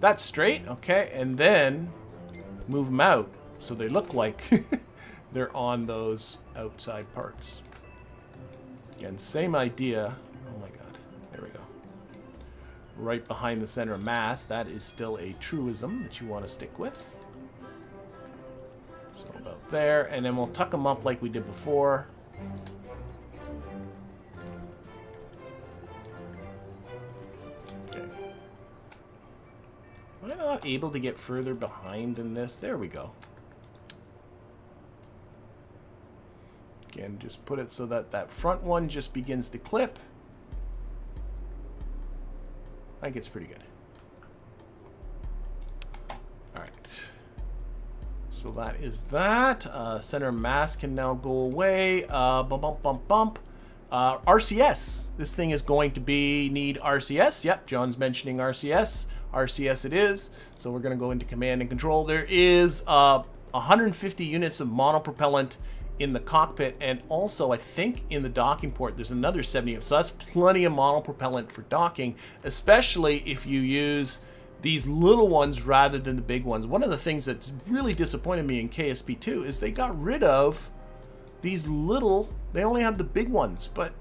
That's straight, okay, and then move them out so they look like they're on those outside parts. Again, same idea. Oh my god, there we go. Right behind the center of mass, that is still a truism that you want to stick with. So about there, and then we'll tuck them up like we did before. Okay. Am I not able to get further behind than this? There we go. Again, just put it so that that front one just begins to clip. I think it's pretty good. Alright. So that is that. Center mass can now go away. Bump, bump, bump, bump. RCS. This thing is going to need RCS. Yep, John's mentioning RCS. RCS it is. So we're going to go into command and control. There is 150 units of monopropellant in the cockpit, and also I think in the docking port there's another 70. So that's plenty of monopropellant for docking, especially if you use these little ones rather than the big ones. One of the things that's really disappointed me in KSP2 is they got rid of these little, they only have the big ones, but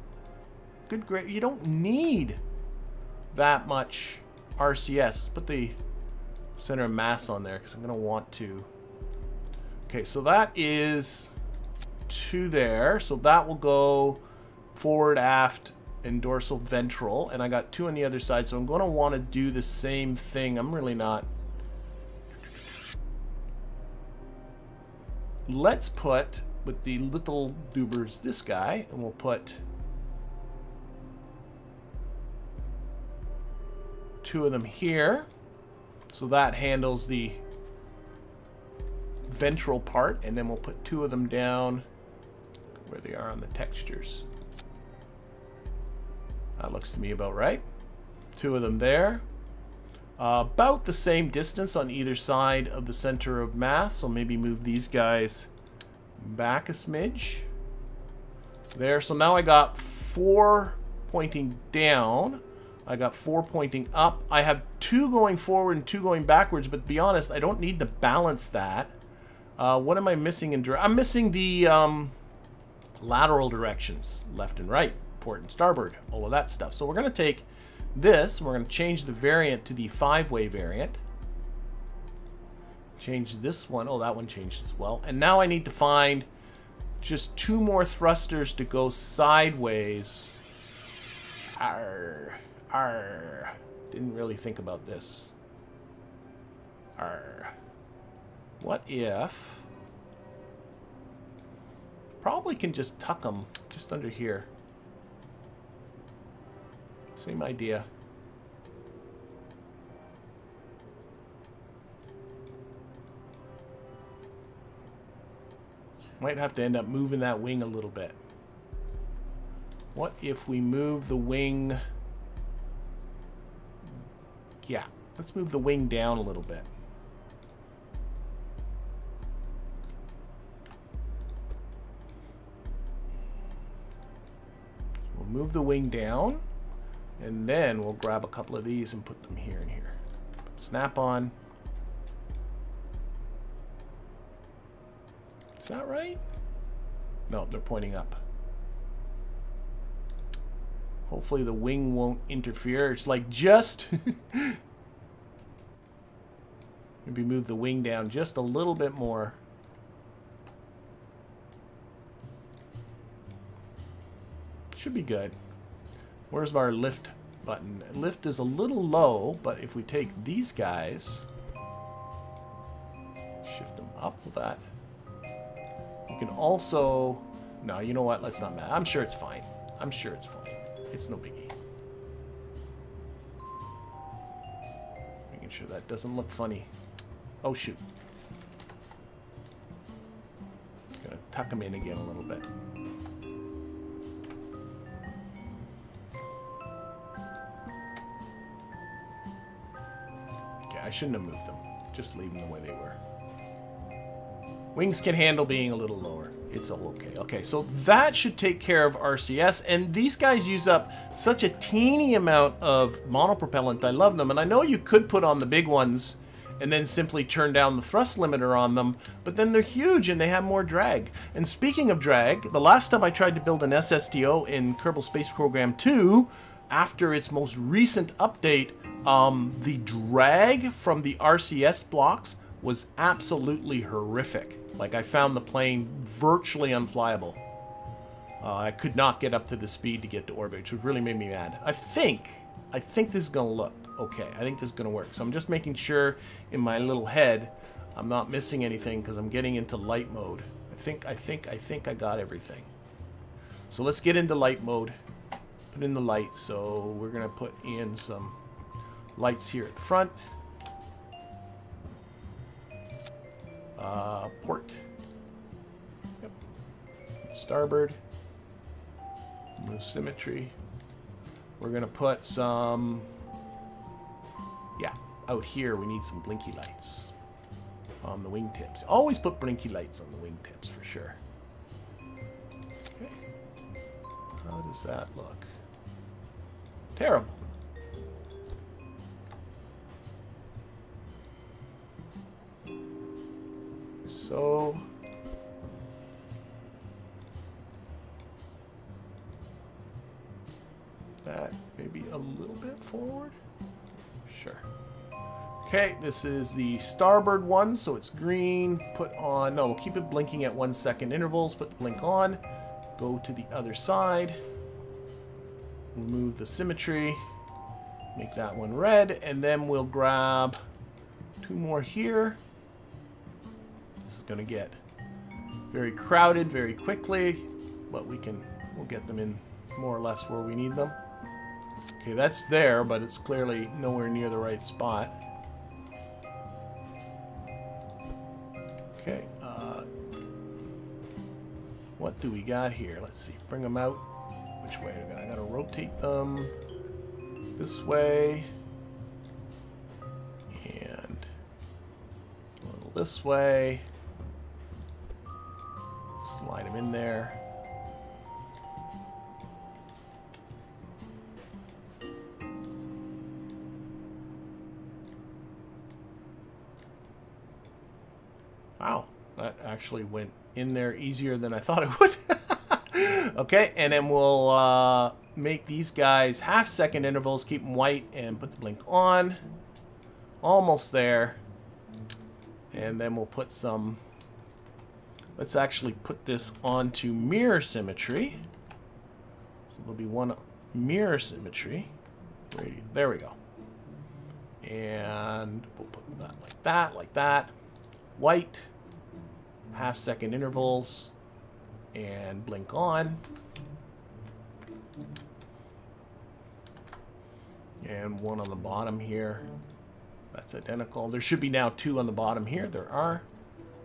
good great, you don't need that much RCS. Let's put the center of mass on there because I'm going to want to. Okay, so that is 2 there, so that will go forward, aft, and dorsal ventral, and I got 2 on the other side, so I'm going to want to do the same thing. I'm really not. Let's put, with the little doobers, this guy, and we'll put 2 of them here, so that handles the ventral part, and then we'll put 2 of them down where they are on the textures. That looks to me about right. 2 of them there. About the same distance on either side of the center of mass, so maybe move these guys back a smidge. There, so now I got 4 pointing down. I got 4 pointing up. I have 2 going forward and 2 going backwards, but to be honest, I don't need to balance that. What am I missing in I'm missing the lateral directions, left and right, port and starboard, all of that stuff. So we're going to take this, we're going to change the variant to the 5-way variant. Change this one. Oh, that one changed as well. And now I need to find just 2 more thrusters to go sideways. Arr, arr. Didn't really think about this. Arr. What if... Probably can just tuck them just under here. Same idea. Might have to end up moving that wing a little bit. What if we move the wing... Yeah, let's move the wing down a little bit. Move the wing down, and then we'll grab a couple of these and put them here and here. Snap on. Is that right? No, they're pointing up. Hopefully the wing won't interfere. It's like just maybe move the wing down just a little bit more. should be good. Where's our lift button? Lift is a little low, but if we take these guys, shift them up with that. You can also... No, you know what? Let's not matter. I'm sure it's fine. I'm sure it's fine. It's no biggie. Making sure that doesn't look funny. Oh, shoot. Gonna tuck them in again a little bit. Okay, I shouldn't have moved them. Just leave them the way they were. Wings can handle being a little lower. It's all okay. Okay, so that should take care of RCS. And these guys use up such a teeny amount of monopropellant. I love them. And I know you could put on the big ones and then simply turn down the thrust limiter on them. But then they're huge and they have more drag. And speaking of drag, the last time I tried to build an SSTO in Kerbal Space Program 2, after its most recent update, the drag from the RCS blocks was absolutely horrific. Like, I found the plane virtually unflyable. I could not get up to the speed to get to orbit, which really made me mad. I think this is gonna look okay. I think this is gonna work. So I'm just making sure in my little head I'm not missing anything because I'm getting into light mode. I think I got everything. So let's get into light mode. Put in the light. So we're gonna put in some lights here at the front. Port. Yep. Starboard. Move symmetry. We're gonna put some... Yeah, out here we need some blinky lights on the wingtips. Always put blinky lights on the wingtips for sure. Okay. How does that look? Terrible. So that maybe a little bit forward. Sure. Okay, this is the starboard one, so it's green. Put on, no, we'll keep it blinking at 1 second intervals. Put the blink on. Go to the other side. Remove the symmetry. Make that one red, and then we'll grab 2 more here. This is going to get very crowded very quickly, but we'll get them in more or less where we need them. Okay, that's there, but it's clearly nowhere near the right spot. Okay, what do we got here? Let's see. Bring them out. Which way? I gotta rotate them this way and a little this way. Slide them in there. Wow, that actually went in there easier than I thought it would. Okay, and then we'll make these guys half-second intervals, keep them white, and put the blink on. Almost there. And then we'll put some... Let's actually put this onto mirror symmetry. So there'll be one mirror symmetry. There we go. And we'll put that like that, like that. White, half-second intervals, and blink on. And one on the bottom here. That's identical. There should be now 2 on the bottom here. There are.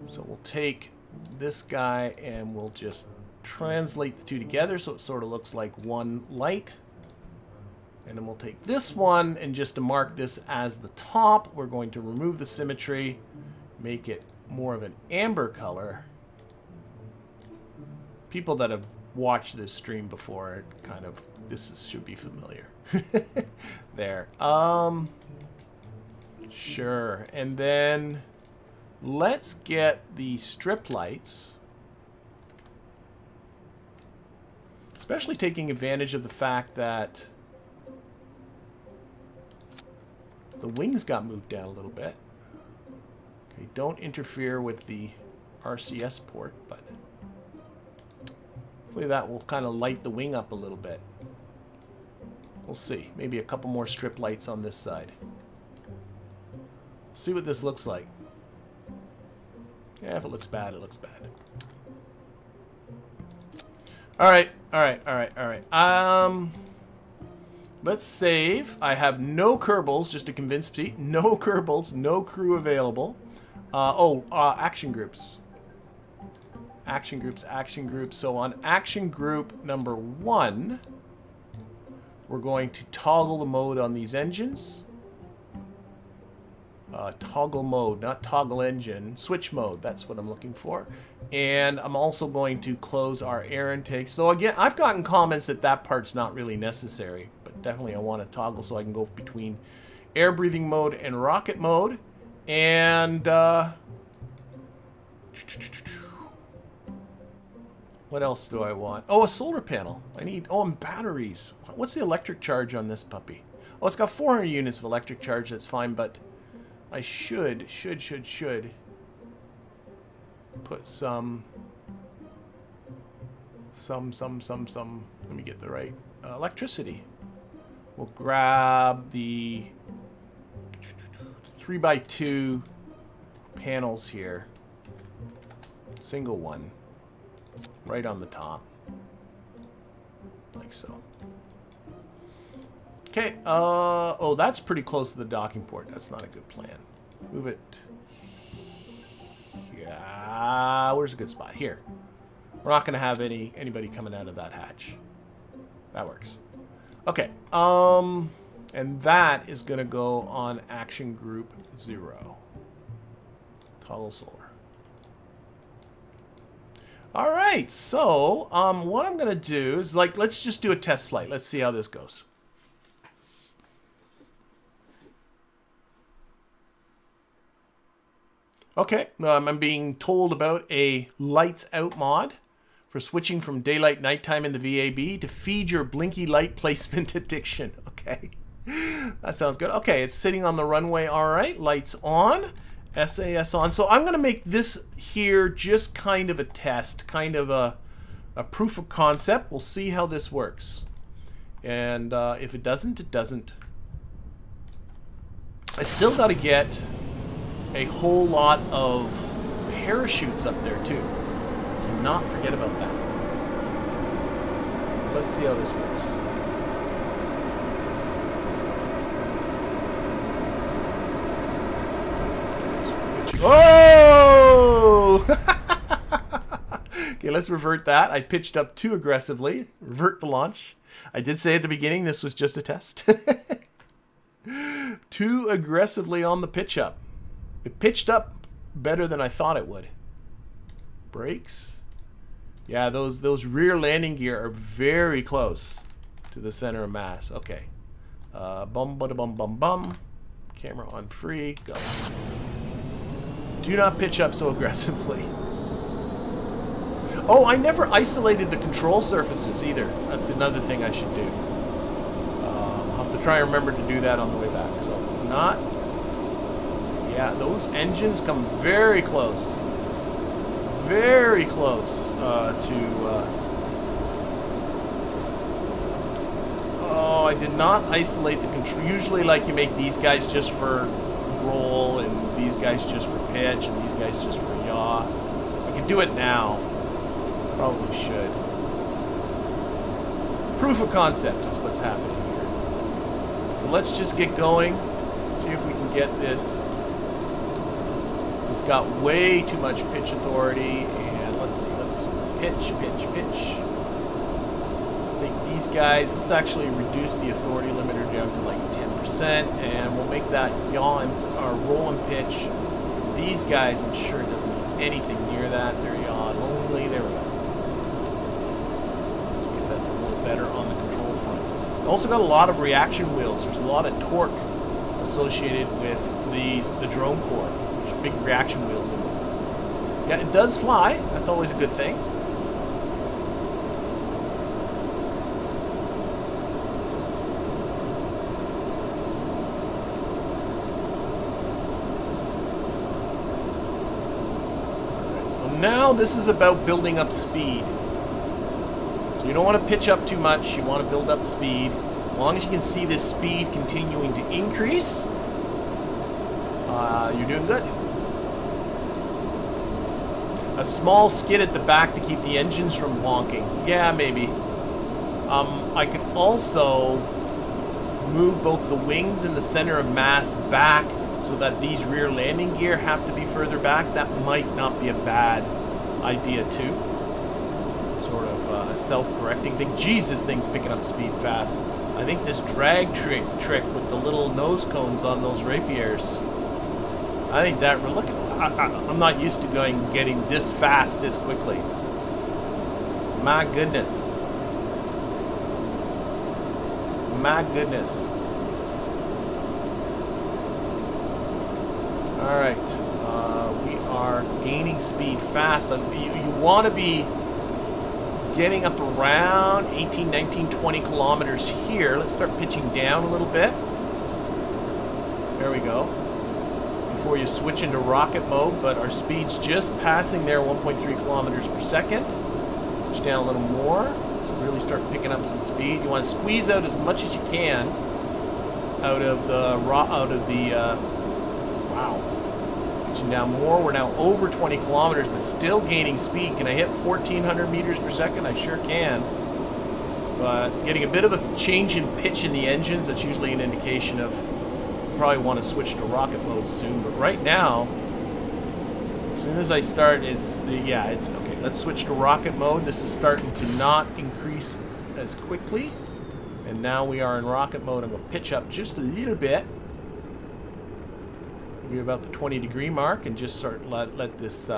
So we'll take this guy and we'll just translate the 2 together so it sort of looks like one light. And then we'll take this one, and just to mark this as the top, we're going to remove the symmetry, make it more of an amber color. People that have watched this stream before, kind of, should be familiar. There. Sure. And then let's get the strip lights. Especially taking advantage of the fact that the wings got moved down a little bit. Okay, don't interfere with the RCS port, but Hopefully that will kind of light the wing up a little bit. We'll see. Maybe a couple more strip lights on this side. See what this looks like. Yeah, if it looks bad, it looks bad. Alright, alright. Let's save. I have no kerbals, just to convince Pete. No kerbals, no crew available. Action groups. Action groups. So on action group number 1, we're going to toggle the mode on these engines. Toggle mode, not toggle engine. Switch mode, that's what I'm looking for. And I'm also going to close our air intakes. So again, I've gotten comments that that part's not really necessary. But definitely I want to toggle so I can go between air breathing mode and rocket mode. And what else do I want? Oh, a solar panel. And batteries. What's the electric charge on this puppy? Oh, it's got 400 units of electric charge. That's fine, but I should put some. Let me get the right electricity. We'll grab the 3x2 panels here. Single one. Right on the top. Like so. Okay, oh, that's pretty close to the docking port. That's not a good plan. Move it. Yeah, where's a good spot? Here. We're not going to have anybody coming out of that hatch. That works. Okay, and that is going to go on action group 0. Toggle solar. All right, so what I'm going to do is, let's just do a test flight. Let's see how this goes. Okay, I'm being told about a lights out mod for switching from daylight nighttime in the VAB to feed your blinky light placement addiction. Okay, that sounds good. Okay, it's sitting on the runway. All right, lights on, SAS on. So I'm going to make this here just kind of a test, kind of a proof of concept. We'll see how this works. And if it doesn't, it doesn't. I still got to get a whole lot of parachutes up there too. Cannot forget about that. Let's see how this works. Oh! Okay, let's revert that. I pitched up too aggressively. Revert the launch. I did say at the beginning this was just a test. Too aggressively on the pitch up. It pitched up better than I thought it would. Brakes. Yeah, those rear landing gear are very close to the center of mass. Okay. Bum, bada, bum, bum, bum. Camera on free. Go. Do not pitch up so aggressively. Oh, I never isolated the control surfaces either. That's another thing I should do. I'll have to try and remember to do that on the way back. So, not... Yeah, those engines come very close. Very close Oh, I did not isolate the control. Usually, like, you make these guys just for roll, and these guys just for pitch, and these guys just for yaw. I can do it now. Probably should. Proof of concept is what's happening here. So let's just get going. See if we can get this. So it's got way too much pitch authority, and let's see. Let's pitch. Let's take these guys. Let's actually reduce the authority limiter down to like 10%, and we'll make that yaw or roll and pitch. These guys, I'm sure it doesn't need anything near that. They're yaw only. There we go. See if that's a little better on the control front. Also got a lot of reaction wheels. There's a lot of torque associated with the drone core. There's big reaction wheels in them. Yeah, it does fly. That's always a good thing. Now this is about building up speed. So you don't want to pitch up too much. You want to build up speed. As long as you can see this speed continuing to increase, you're doing good. A small skid at the back to keep the engines from honking. Yeah, maybe. I could also move both the wings and the center of mass back so that these rear landing gear have to be further back. That might not be a bad idea too. Sort of a self-correcting thing. Jeez, this thing's picking up speed fast. I think this drag trick with the little nose cones on those rapiers, I think that, look, I'm not used to getting this fast this quickly. My goodness. My goodness. Alright. We are gaining speed fast. You want to be getting up around 18, 19, 20 kilometers here. Let's start pitching down a little bit. There we go. Before you switch into rocket mode, but our speed's just passing there, 1.3 kilometers per second. Push down a little more. So really start picking up some speed. You want to squeeze out as much as you can out of the wow. Pitching down more. We're now over 20 kilometers, but still gaining speed. Can I hit 1,400 meters per second? I sure can. But getting a bit of a change in pitch in the engines, that's usually an indication of probably want to switch to rocket mode soon. But right now, as soon as I start, it's okay. Let's switch to rocket mode. This is starting to not increase as quickly, and now we are in rocket mode. I'm going to pitch up just a little bit, maybe about the 20-degree mark, and just start let this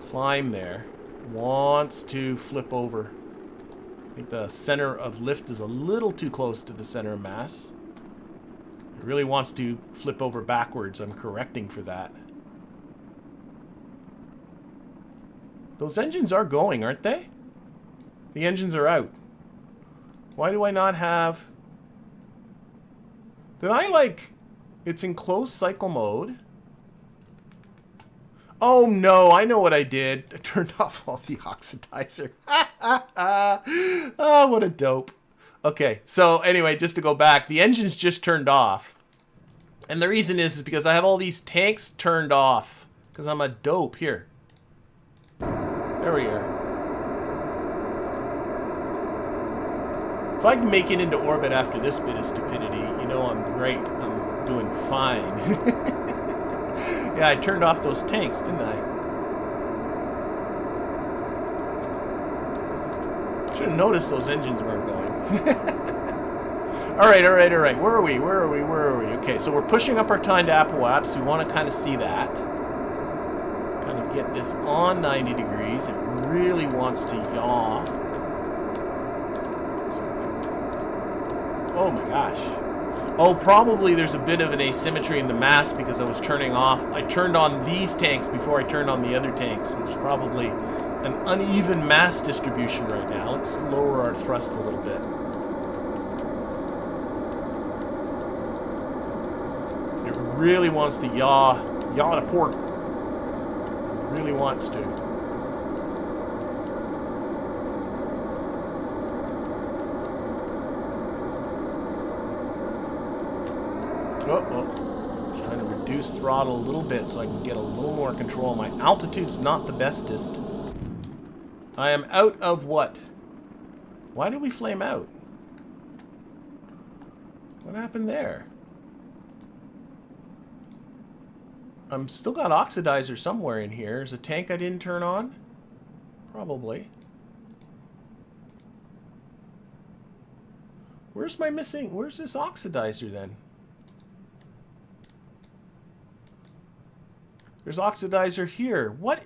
climb there. Wants to flip over. I think the center of lift is a little too close to the center of mass. It really wants to flip over backwards. I'm correcting for that. Those engines are going, aren't they? The engines are out. Why do I not have... Did I, it's in closed cycle mode. Oh no, I know what I did. I turned off all the oxidizer. Oh, what a dope. Okay, so anyway, just to go back, the engine's just turned off. And the reason is because I have all these tanks turned off. Because I'm a dope. Here. There we are. If I can make it into orbit after this bit of stupidity, you know I'm great. I'm doing fine. Yeah, I turned off those tanks, didn't I? Should have noticed those engines weren't going. Alright. Where are we? Okay, so we're pushing up our time to apoapse. We want to kind of see that. Kind of get this on 90 degrees. It really wants to yaw. Oh my gosh. Oh, probably there's a bit of an asymmetry in the mass because I was turning off. I turned on these tanks before I turned on the other tanks. So there's probably an uneven mass distribution right now. Let's lower our thrust a little bit. Really wants to yaw to port. Really wants to. Just trying to reduce throttle a little bit so I can get a little more control. My altitude's not the bestest. I am out of what? Why did we flame out? What happened there? I'm still got oxidizer somewhere in here. Is a tank I didn't turn on? Probably. Where's this oxidizer then? There's oxidizer here. What?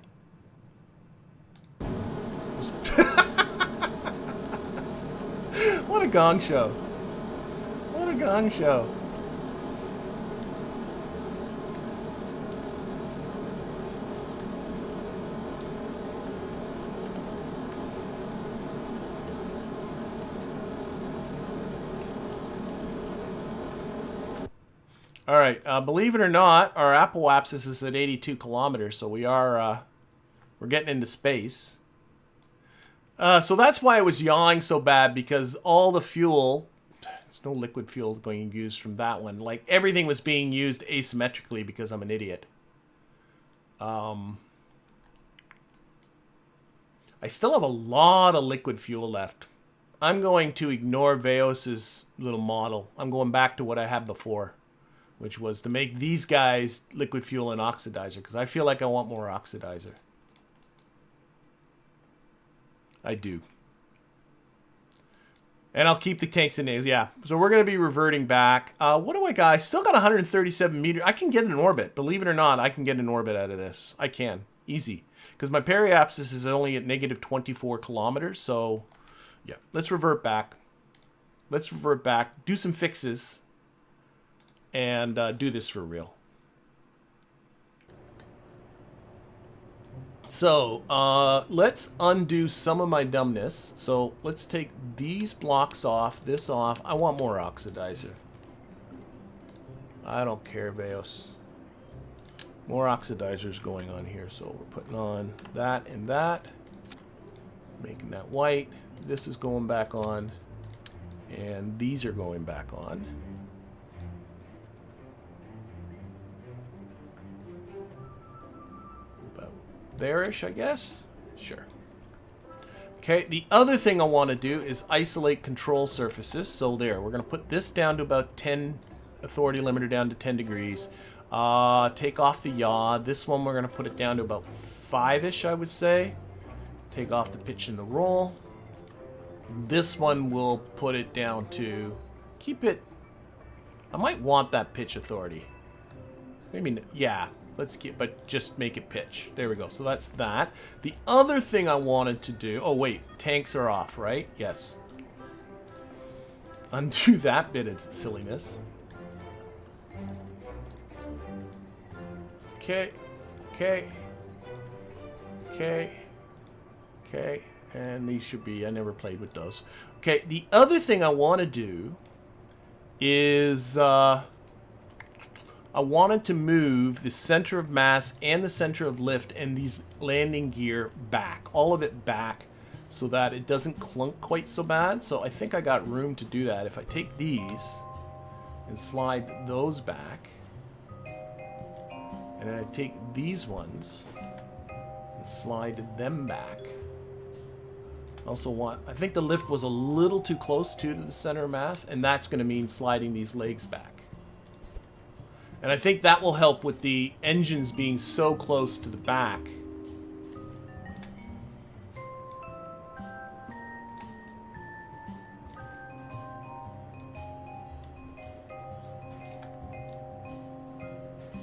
What a gong show. What a gong show. All right, believe it or not, our apoapsis is at 82 kilometers, so we're getting into space. So that's why I was yawing so bad, because all the fuel, there's no liquid fuel going used from that one. Like, everything was being used asymmetrically because I'm an idiot. I still have a lot of liquid fuel left. I'm going to ignore Veos's little model. I'm going back to what I had before, which was to make these guys liquid fuel and oxidizer, because I feel like I want more oxidizer. I do. And I'll keep the tanks and nails. Yeah. So we're going to be reverting back. What do I got? I still got 137 meters. I can get an orbit. Believe it or not, I can get an orbit out of this. I can. Easy. Because my periapsis is only at negative 24 kilometers. So, yeah. Let's revert back. Let's revert back. Do some fixes. And do this for real. So, let's undo some of my dumbness. So, let's take these blocks off, this off. I want more oxidizer. I don't care, Veos. More oxidizers going on here. So, we're putting on that and that. Making that white. This is going back on. And these are going back on. There-ish, I guess? Sure. Okay, the other thing I want to do is isolate control surfaces. So there, we're going to put this down to about 10, authority limiter down to 10 degrees. Take off the yaw. This one we're going to put it down to about 5-ish, I would say. Take off the pitch and the roll. This one we'll put it down to, keep it, I might want that pitch authority. Maybe, yeah. Let's get, but just make it pitch. There we go. So that's that. The other thing I wanted to do... Oh, wait. Tanks are off, right? Yes. Undo that bit of silliness. Okay. Okay. Okay. Okay. And these should be... I never played with those. Okay. The other thing I want to do is... I wanted to move the center of mass and the center of lift and these landing gear back. All of it back so that it doesn't clunk quite so bad. So I think I got room to do that. If I take these and slide those back. And then I take these ones and slide them back. Also want, I think the lift was a little too close to the center of mass. And that's going to mean sliding these legs back. And I think that will help with the engines being so close to the back.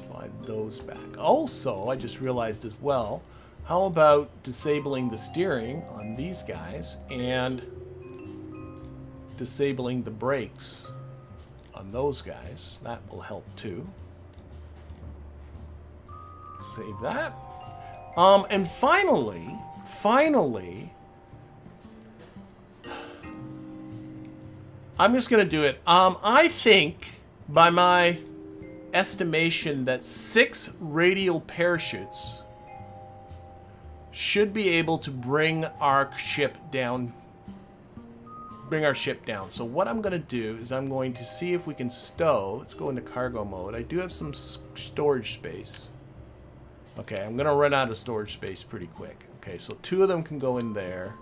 Slide those back. Also, I just realized as well, how about disabling the steering on these guys and disabling the brakes on those guys? That will help too. Save that. And finally, I'm just going to do it. I think, by my estimation, that 6 radial parachutes should be able to bring our ship down. So what I'm going to do is I'm going to see if we can stow. Let's go into cargo mode. I do have some storage space. Okay, I'm going to run out of storage space pretty quick. Okay, so 2 of them can go in there.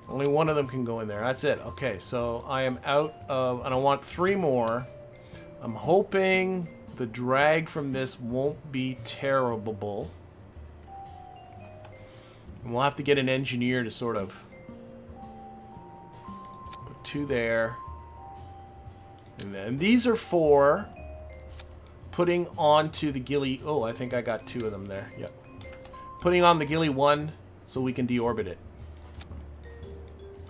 Only 1 of them can go in there. That's it. Okay, so I am out of... And I want 3 more. I'm hoping the drag from this won't be terrible. And we'll have to get an engineer to sort of... Put 2 there. And then these are for... Putting onto the ghillie... Oh, I think I got 2 of them there. Yep. Putting on the ghillie 1 so we can deorbit it.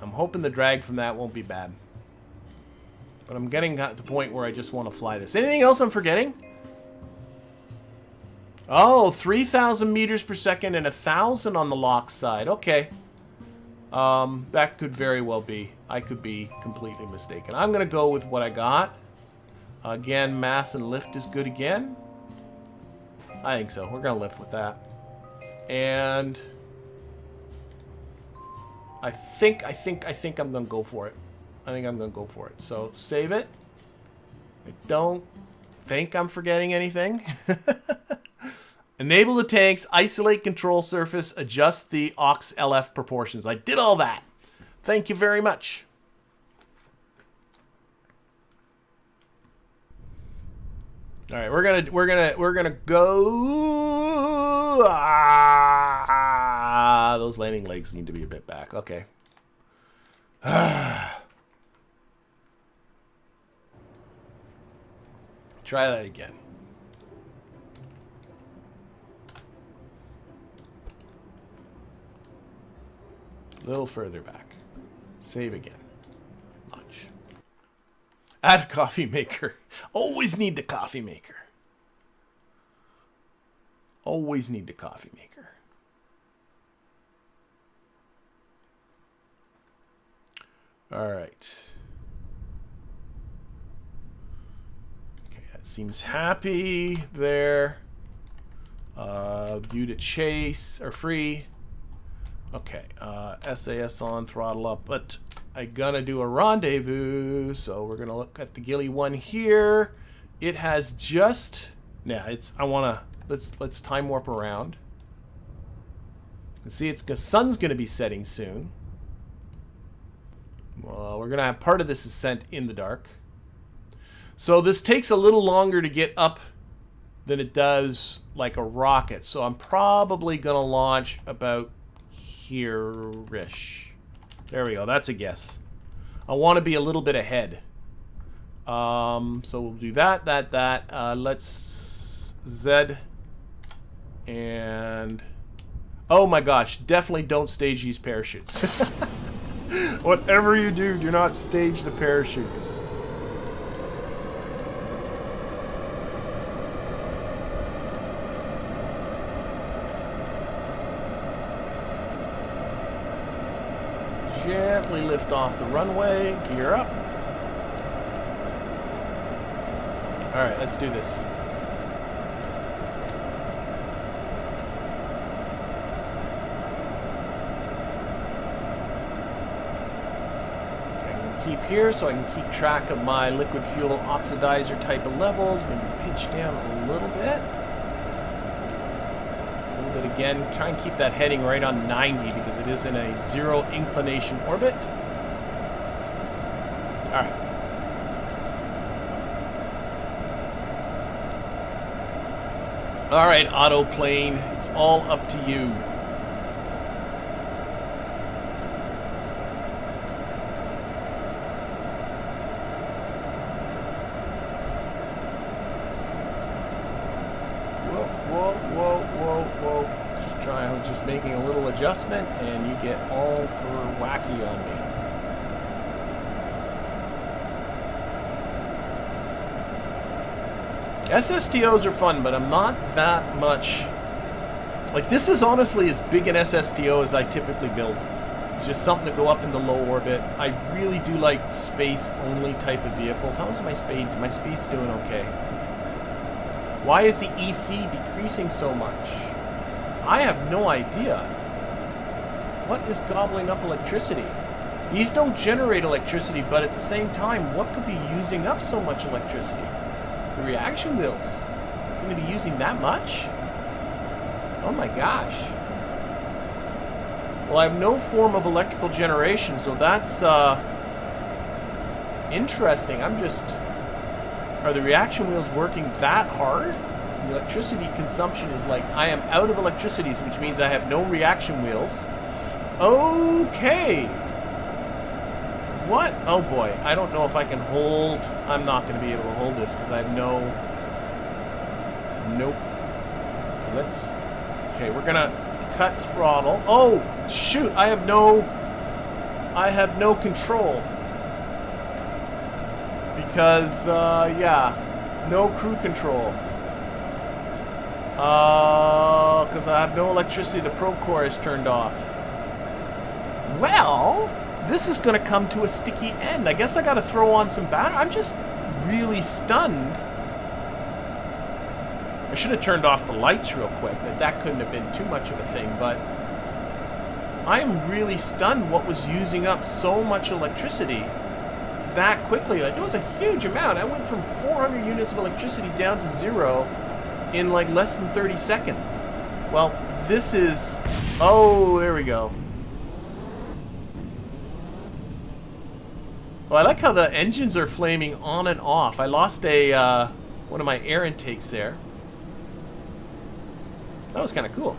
I'm hoping the drag from that won't be bad. But I'm getting at the point where I just want to fly this. Anything else I'm forgetting? Oh, 3,000 meters per second and 1,000 on the lock side. Okay. That could very well be. I could be completely mistaken. I'm going to go with what I got. Again, mass and lift is good again. I think so. We're going to lift with that. And I think I'm gonna go for it. I think I'm gonna go for it. So save it. I don't think I'm forgetting anything. Enable the tanks, isolate control surface, adjust the aux LF proportions. I did all that. Thank you very much. All right, we're gonna go. Those landing legs need to be a bit back. Okay. Try that again. A little further back. Save again. Launch. Add a coffee maker. Always need the coffee maker. Always need the coffee maker. All right. Okay, that seems happy there. View to chase are free. Okay, SAS on, throttle up, but I'm gonna do a rendezvous, so we're gonna look at the Gilly one here. It has just, yeah, it's, I wanna, let's time warp around. And see, it's, the sun's gonna be setting soon. Well, we're gonna have part of this ascent in the dark. So this takes a little longer to get up than it does like a rocket. So I'm probably gonna launch about here-ish. There we go. That's a guess. I want to be a little bit ahead. So we'll do that. Let's Z. And oh my gosh, definitely don't stage these parachutes. Whatever you do, do not stage the parachutes. Gently lift off the runway, gear up. Alright, let's do this. I'm going to keep here so I can keep track of my liquid fuel oxidizer type of levels. Maybe pitch down a little bit. But again, try and keep that heading right on 90 because it is in a zero inclination orbit. All right. All right, autoplane, it's all up to you. Just making a little adjustment and you get all for wacky on me. SSTOs are fun, but I'm not that much. Like, this is honestly as big an SSTO as I typically build. It's just something to go up into low orbit. I really do like space-only type of vehicles. How's my speed? My speed's doing okay. Why is the EC decreasing so much? I have no idea. What is gobbling up electricity? These don't generate electricity, but at the same time, what could be using up so much electricity? The reaction wheels. Going to be using that much? Oh my gosh. Well, I have no form of electrical generation, so that's interesting. I'm just... Are the reaction wheels working that hard? The electricity consumption is like, I am out of electricity, which means I have no reaction wheels. Okay. What? Oh boy, I don't know if I can hold. I'm not going to be able to hold this because I have no... Nope. Let's... Okay, we're going to cut throttle. Oh, shoot, I have no control. Because, yeah, no crew control. Because I have no electricity. The probe core is turned off. Well, this is going to come to a sticky end. I guess I got to throw on some battery. I'm just really stunned. I should have turned off the lights real quick. That couldn't have been too much of a thing, but I am really stunned what was using up so much electricity that quickly. Like, it was a huge amount. I went from 400 units of electricity down to 0 in like less than 30 seconds. Well, this is... Oh, there we go. Well, I like how the engines are flaming on and off. I lost a one of my air intakes there. That was kind of cool.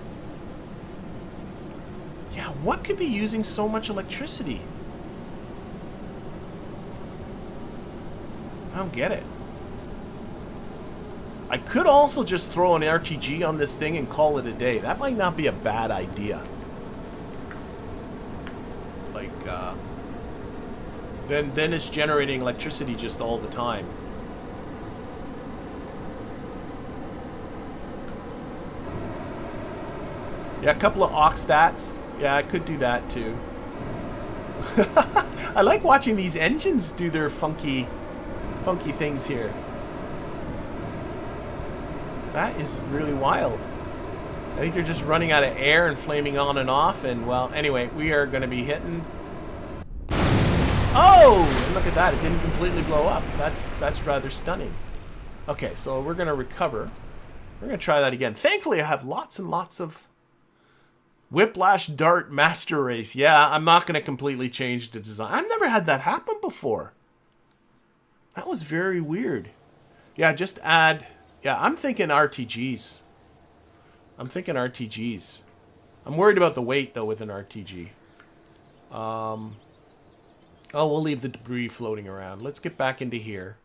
Yeah, what could be using so much electricity? I don't get it. I could also just throw an RTG on this thing and call it a day. That might not be a bad idea. Like, then it's generating electricity just all the time. Yeah, a couple of aux stats. Yeah, I could do that too. I like watching these engines do their funky things here. That is really wild. I think they're just running out of air and flaming on and off. And well, anyway, we are going to be hitting. Oh, and look at that! It didn't completely blow up. That's rather stunning. Okay, so we're going to recover. We're going to try that again. Thankfully, I have lots and lots of Whiplash Dart Master Race. Yeah, I'm not going to completely change the design. I've never had that happen before. That was very weird. Yeah, just add... Yeah, I'm thinking RTGs. I'm thinking RTGs. I'm worried about the weight, though, with an RTG. Oh, we'll leave the debris floating around. Let's get back into here.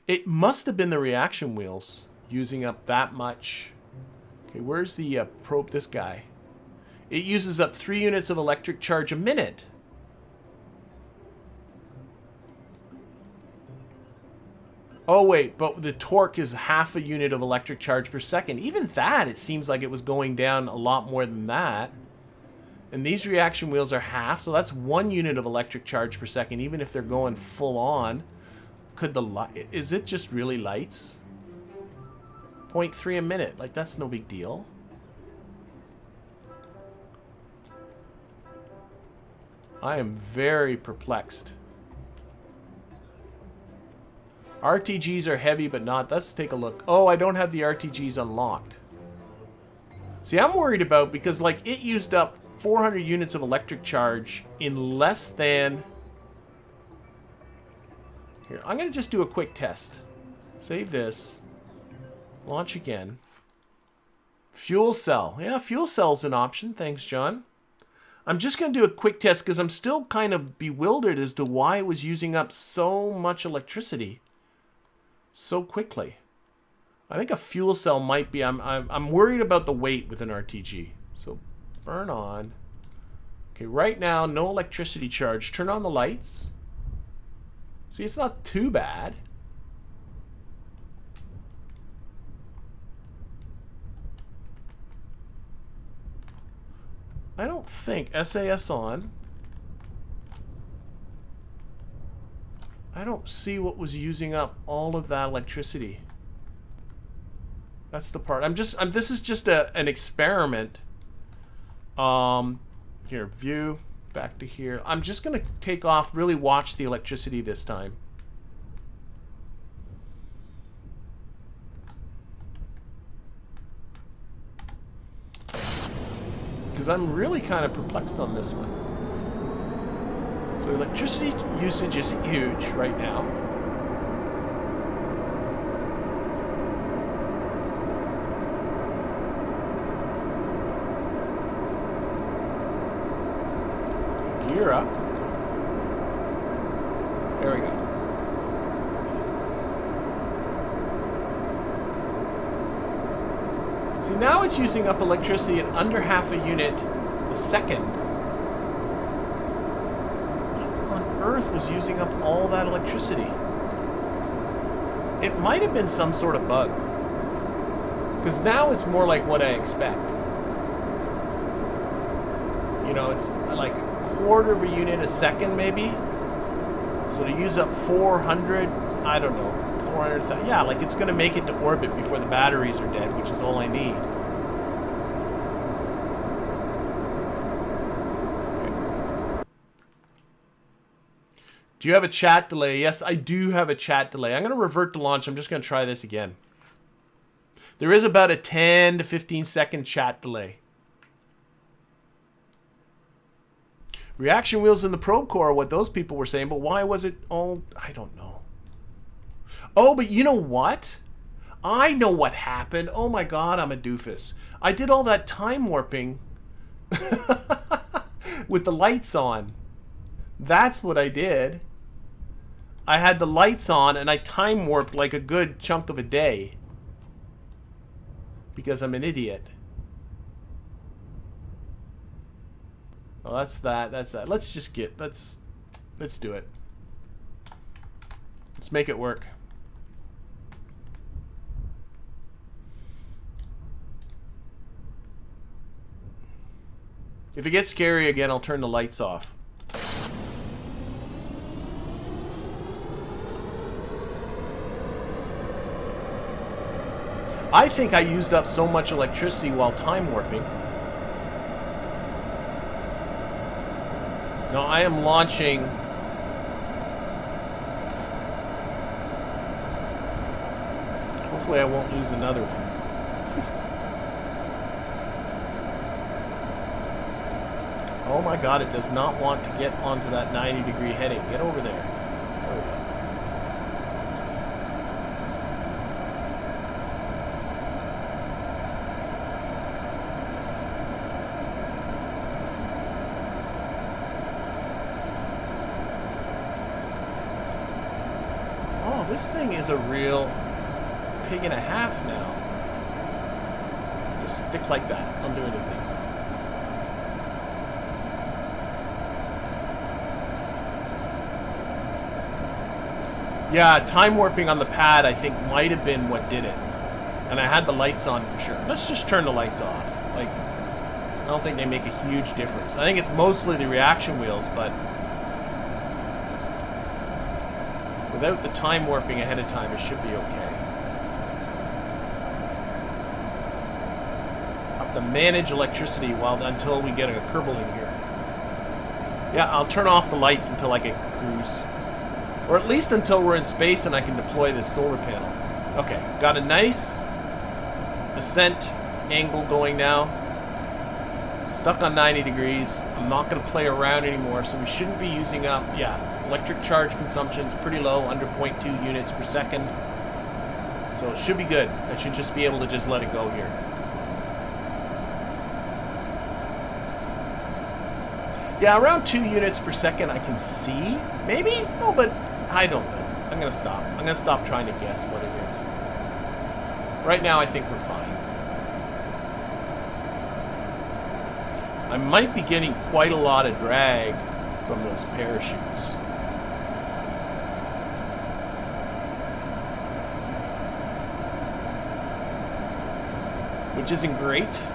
It must have been the reaction wheels using up that much. Okay, where's the probe? This guy. It uses up 3 units of electric charge a minute. Oh, wait, but the torque is half a unit of electric charge per second. Even that, it seems like it was going down a lot more than that. And these reaction wheels are half, so that's 1 unit of electric charge per second, even if they're going full on. Could the light... Is it just really lights? 0.3 a minute. Like, that's no big deal. I am very perplexed. RTGs are heavy, but not... Let's take a look. Oh, I don't have the RTGs unlocked. See, I'm worried about... Because, like, it used up 400 units of electric charge in less than... Here, I'm going to just do a quick test. Save this. Launch again. Fuel cell. Yeah, fuel cell's an option. Thanks, John. I'm just going to do a quick test because I'm still kind of bewildered as to why it was using up so much electricity so quickly. I think a fuel cell might be... I'm worried about the weight with an RTG. So, burn on. Okay, right now, no electricity charge. Turn on the lights. See, it's not too bad. I don't think... SAS on. I don't see what was using up all of that electricity. That's the part. This is just an experiment. Here, view. Back to here. I'm just going to take off, really watch the electricity this time. Because I'm really kind of perplexed on this one. So electricity usage is huge right now. Gear up. There we go. See, now it's using up electricity at under half a unit a second. What on earth was using up all that electricity? It might have been some sort of bug. Because now it's more like what I expect. You know, it's like quarter of a unit a second maybe. So to use up 400, I don't know, 400,000. Yeah, like it's going to make it to orbit before the batteries are dead, which is all I need. Do you have a chat delay? Yes, I do have a chat delay. I'm going to revert to launch. I'm just going to try this again. There is about a 10 to 15 second chat delay. Reaction wheels in the probe core, what those people were saying, but why was it all... I don't know. Oh, but you know what? I know what happened. Oh my god, I'm a doofus. I did all that time warping with the lights on. That's what I did. I had the lights on and I time warped like a good chunk of a day. Because I'm an idiot. Well, that's that. That's that. Let's just get... Let's do it. Let's make it work. If it gets scary again, I'll turn the lights off. I think I used up so much electricity while time warping. No, I am launching. Hopefully I won't lose another one. Oh my god, it does not want to get onto that 90-degree heading. Get over there. There we go. Oh, this thing is a real pig and a half now. Just stick like that. Don't do anything. Yeah, time warping on the pad I think might have been what did it. And I had the lights on for sure. Let's just turn the lights off. Like, I don't think they make a huge difference. I think it's mostly the reaction wheels, but without the time warping ahead of time, it should be okay. Have to manage electricity until we get a Kerbal in here. Yeah, I'll turn off the lights until I get cruise. Or at least until we're in space and I can deploy this solar panel. Okay, got a nice ascent angle going now. Stuck on 90 degrees. I'm not going to play around anymore, so we shouldn't be using up... Yeah, electric charge consumption is pretty low, under 0.2 units per second. So it should be good. I should just be able to just let it go here. Yeah, around 2 units per second I can see. Maybe? No, but I don't know. I'm going to stop. I'm going to stop trying to guess what it is. Right now I think we're fine. I might be getting quite a lot of drag from those parachutes. Which isn't great.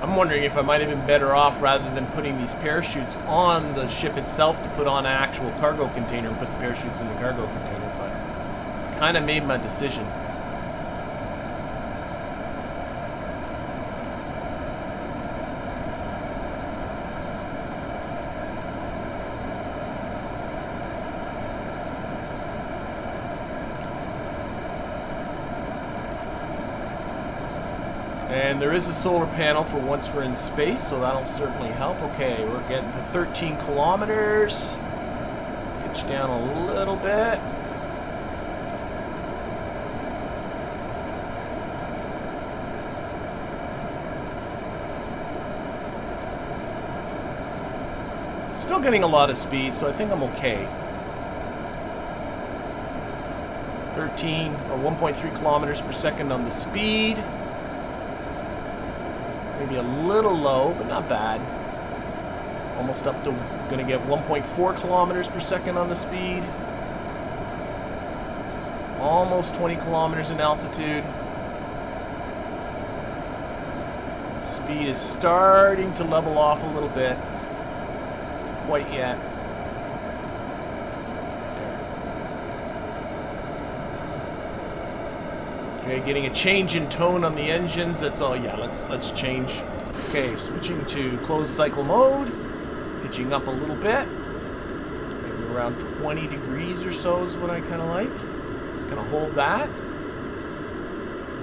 I'm wondering if I might have been better off rather than putting these parachutes on the ship itself to put on an actual cargo container and put the parachutes in the cargo container, but kind of made my decision. And there is a solar panel for once we're in space, so that'll certainly help. Okay, we're getting to 13 kilometers. Pitch down a little bit. Still getting a lot of speed, so I think I'm okay. 13 or 1.3 kilometers per second on the speed. Maybe a little low, but not bad. Almost up to, gonna get 1.4 kilometers per second on the speed. Almost 20 kilometers in altitude. Speed is starting to level off a little bit. Quite yet. Okay, getting a change in tone on the engines. That's all. Yeah, let's change. Okay, switching to closed cycle mode. Pitching up a little bit. Maybe around 20 degrees or so is what I kind of like. Just gonna hold that.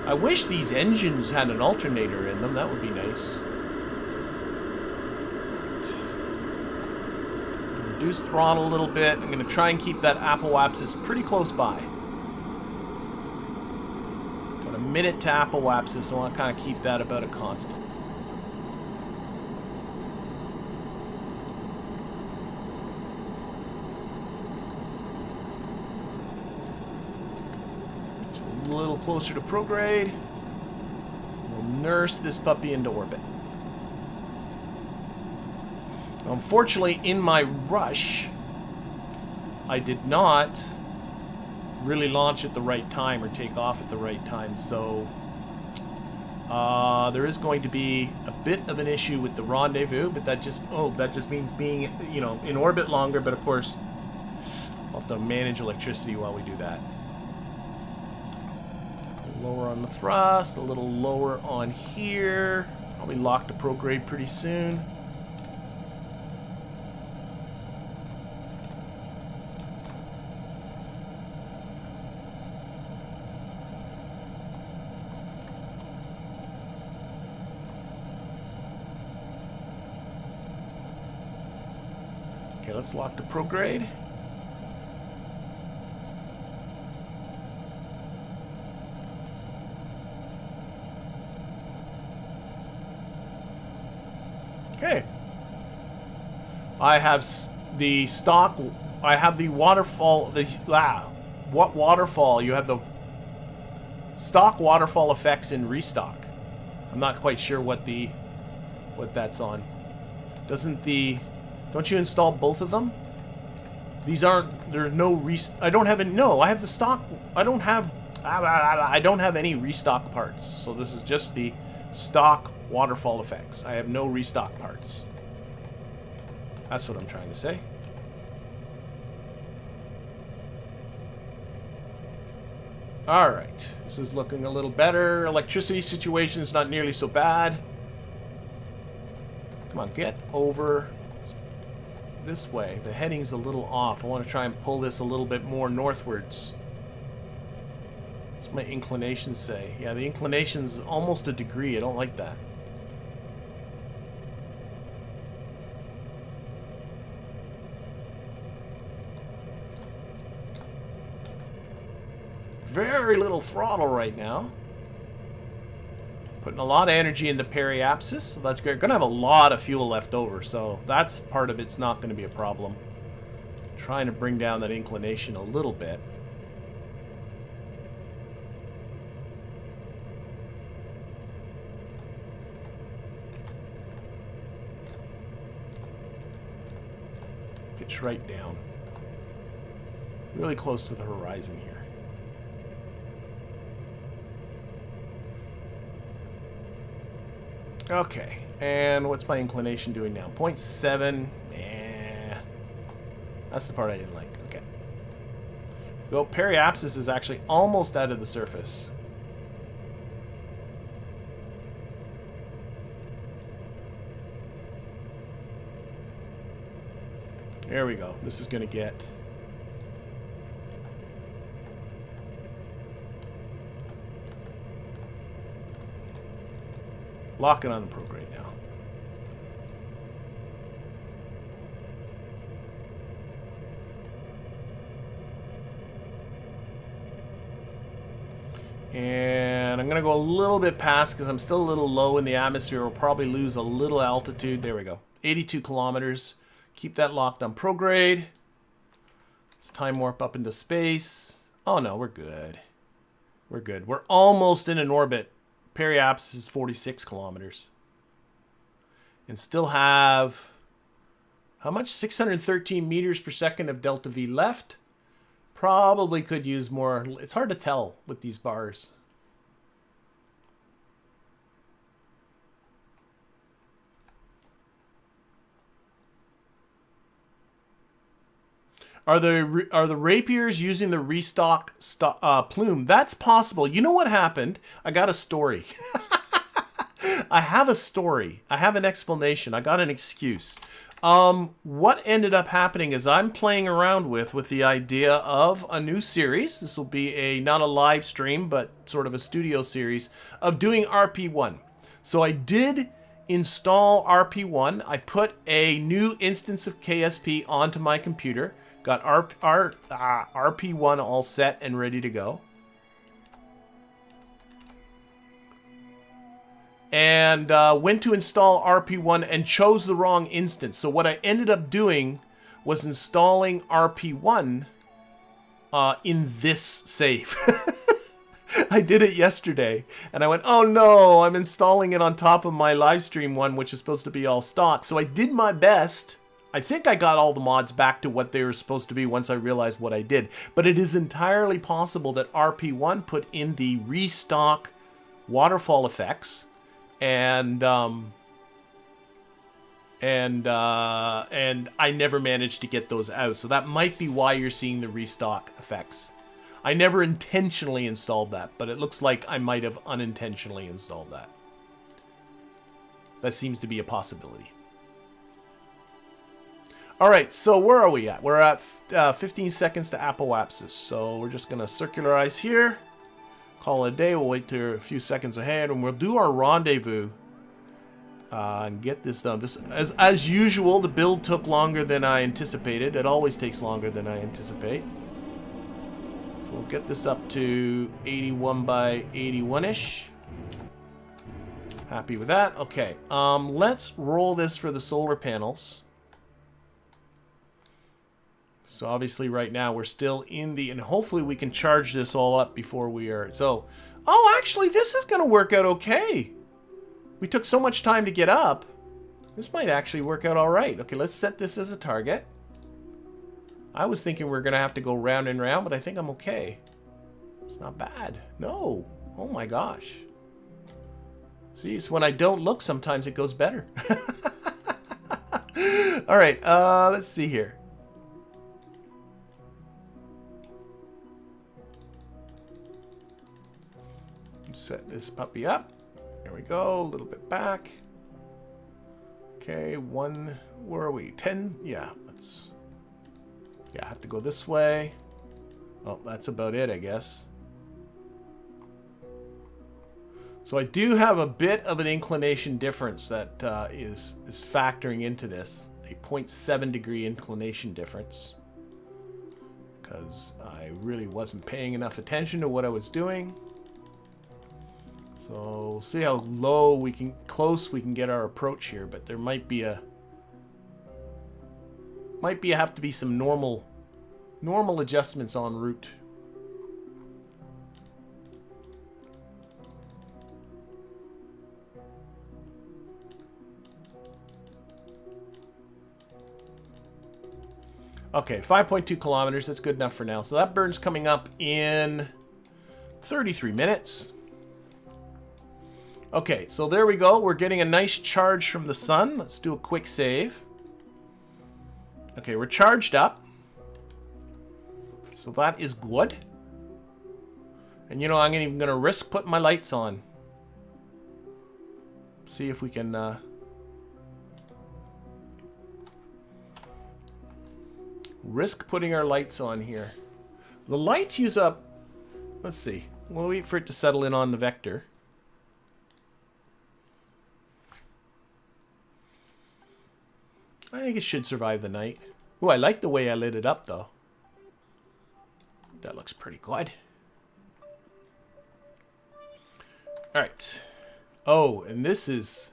I wish these engines had an alternator in them. That would be nice. Reduce throttle a little bit. I'm gonna try and keep that apoapsis pretty close by. Got a minute to apoapsis, so I want to kind of keep that about a constant. A little closer to prograde. We'll nurse this puppy into orbit. Unfortunately, in my rush, I did not really launch at the right time or take off at the right time, so there is going to be a bit of an issue with the rendezvous, but that just means being, you know, in orbit longer, but of course I'll have to manage electricity while we do that. Lower on the thrust, a little lower on here. Probably lock to prograde pretty soon. Okay, let's lock to prograde. Okay. I have the stock. I have the waterfall. What waterfall? You have the stock waterfall effects in ReStock. I'm not quite sure what that's on. Don't you install both of them? These aren't. There's no I don't have any. No, I have the stock. I don't have any ReStock parts. So this is just the stock waterfall effects. I have no ReStock parts. That's what I'm trying to say. Alright. This is looking a little better. Electricity situation is not nearly so bad. Come on, get over this way. The heading's a little off. I want to try and pull this a little bit more northwards. What's my inclination say? Yeah, the inclination's almost a degree. I don't like that. Very little throttle right now. Putting a lot of energy into periapsis, so that's great. Gonna have a lot of fuel left over, so that's part of it's not going to be a problem. Trying to bring down that inclination a little bit. Pitch right down. Really close to the horizon here. Okay, and what's my inclination doing now? 0.7. That's the part I didn't like. Okay. Well, periapsis is actually almost out of the surface. There we go. This is going to get... Locking on the prograde now. And I'm going to go a little bit past because I'm still a little low in the atmosphere. We'll probably lose a little altitude. There we go. 82 kilometers. Keep that locked on prograde. Let's time warp up into space. Oh no, we're good. We're good. We're almost in an orbit. Periapsis is 46 kilometers. And still have, how much? 613 meters per second of delta V left. Probably could use more. It's hard to tell with these bars. Are the rapiers using the ReStock plume? That's possible. You know what happened? I got a story. I have a story. I have an explanation. I got an excuse. What ended up happening is I'm playing around with the idea of a new series. This will be not a live stream, but sort of a studio series of doing RP1. So I did install RP1. I put a new instance of KSP onto my computer. Got RP1 all set and ready to go. And went to install RP1 and chose the wrong instance. So what I ended up doing was installing RP1 in this save. I did it yesterday, and I went, oh no, I'm installing it on top of my live stream one, which is supposed to be all stock. So I did my best. I think I got all the mods back to what they were supposed to be once I realized what I did. But it is entirely possible that RP1 put in the ReStock waterfall effects, and I never managed to get those out. So that might be why you're seeing the ReStock effects. I never intentionally installed that, but it looks like I might have unintentionally installed that. That seems to be a possibility. All right, so where are we at? We're at 15 seconds to apoapsis. So we're just going to circularize here. Call it a day. We'll wait till a few seconds ahead, and we'll do our rendezvous and get this done. This, as usual, the build took longer than I anticipated. It always takes longer than I anticipate. So we'll get this up to 81 by 81-ish. Happy with that. Okay, let's roll this for the solar panels. So obviously right now we're still in the, and hopefully we can charge this all up before we are, so, oh, actually this is going to work out okay. We took so much time to get up. This might actually work out all right. Okay, let's set this as a target. I was thinking we were going to have to go round and round, but I think I'm okay. It's not bad. No. Oh my gosh. See, it's when I don't look, sometimes it goes better. All right, let's see here. Set this puppy up. There we go. A little bit back. Okay, one. Where are we? 10? Yeah, let's. Yeah, I have to go this way. Oh, that's about it, I guess. So I do have a bit of an inclination difference that is factoring into this. A 0.7 degree inclination difference. Because I really wasn't paying enough attention to what I was doing. So we'll see how low we can, close we can get our approach here, but there might be have to be some normal adjustments en route. Okay, 5.2 kilometers, that's good enough for now. So that burn's coming up in 33 minutes. Okay, so there we go. We're getting a nice charge from the sun. Let's do a quick save. Okay, we're charged up. So that is good. And you know, I'm even going to risk putting my lights on. See if we can... risk putting our lights on here. The lights use up... Let's see. We'll wait for it to settle in on the vector. I think it should survive the night. Ooh, I like the way I lit it up, though. That looks pretty good. Alright. Oh, and this is...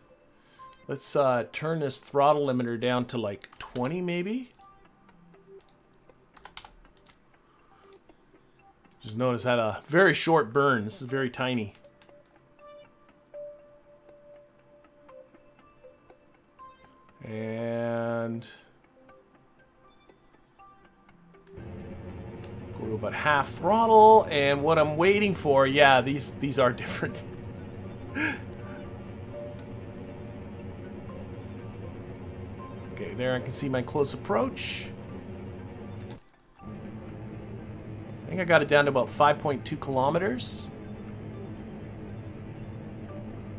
Let's turn this throttle limiter down to like 20, maybe? Just notice that a very short burn. This is very tiny. And go to about half throttle. And what I'm waiting for, yeah, these are different. Okay, there I can see my close approach. think I got it down to about 5.2 kilometers.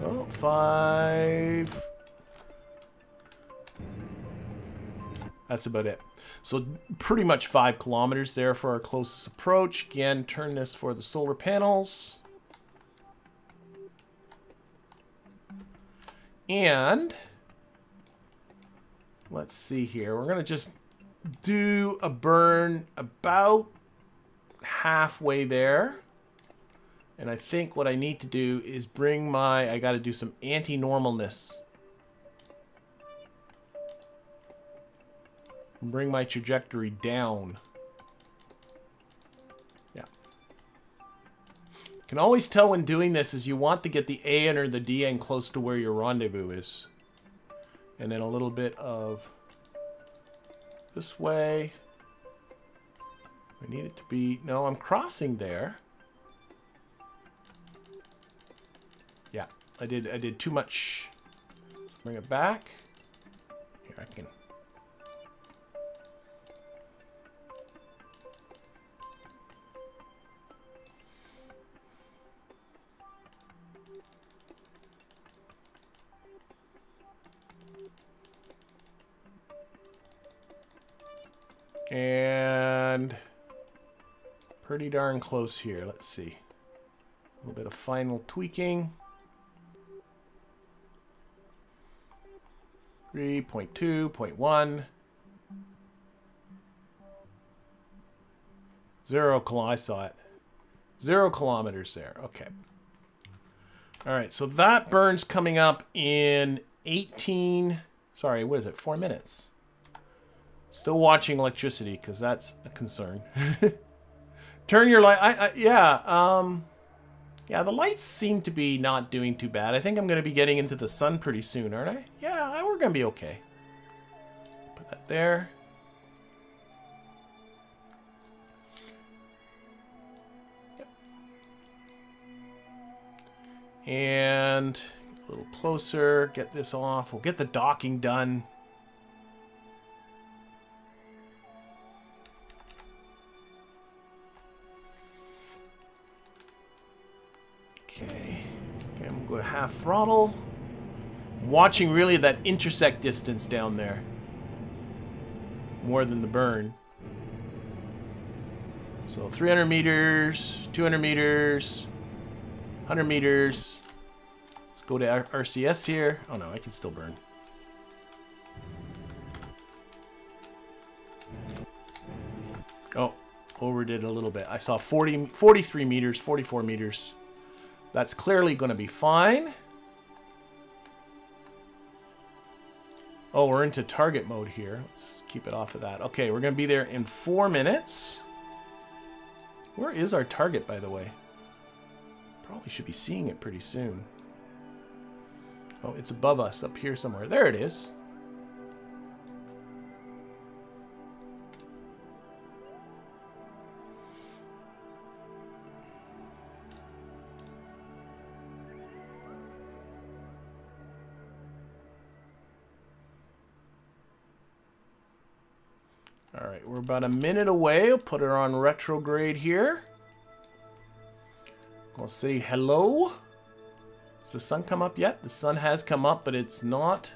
Oh, 5. That's about it. So pretty much 5 kilometers there for our closest approach. Again, turn this for the solar panels. And let's see here. We're going to just do a burn about halfway there. And I think what I need to do is bring my... I got to do some anti-normalness. Bring my trajectory down. Yeah. You can always tell when doing this is you want to get the AN or the DN close to where your rendezvous is. And then a little bit of this way. I need it to be... No, I'm crossing there. Yeah, I did too much. Bring it back. Here, I can... And pretty darn close here. Let's see. A little bit of final tweaking. 3.2, 0.1. 0 kilometers. I saw it. 0 kilometers there. Okay. All right. So that burn's coming up in 18. Sorry, what is it? 4 minutes. Still watching electricity because that's a concern. Turn your light. Yeah, the lights seem to be not doing too bad. I think I'm going to be getting into the sun pretty soon, aren't I? Yeah, we're going to be okay. Put that there. Yep. And a little closer. Get this off. We'll get the docking done. Okay, I'm going to go to half throttle. Watching really that intersect distance down there. More than the burn. So 300 meters, 200 meters, 100 meters. Let's go to RCS here. Oh no, I can still burn. Oh, overdid a little bit. I saw 43 meters, 44 meters. That's clearly going to be fine. Oh, we're into target mode here. Let's keep it off of that. Okay, we're going to be there in 4 minutes. Where is our target, by the way? Probably should be seeing it pretty soon. Oh, it's above us, up here somewhere. There it is. Alright, we're about a minute away. I'll put her on retrograde here. I'll say hello. Has the sun come up yet? The sun has come up, but it's not.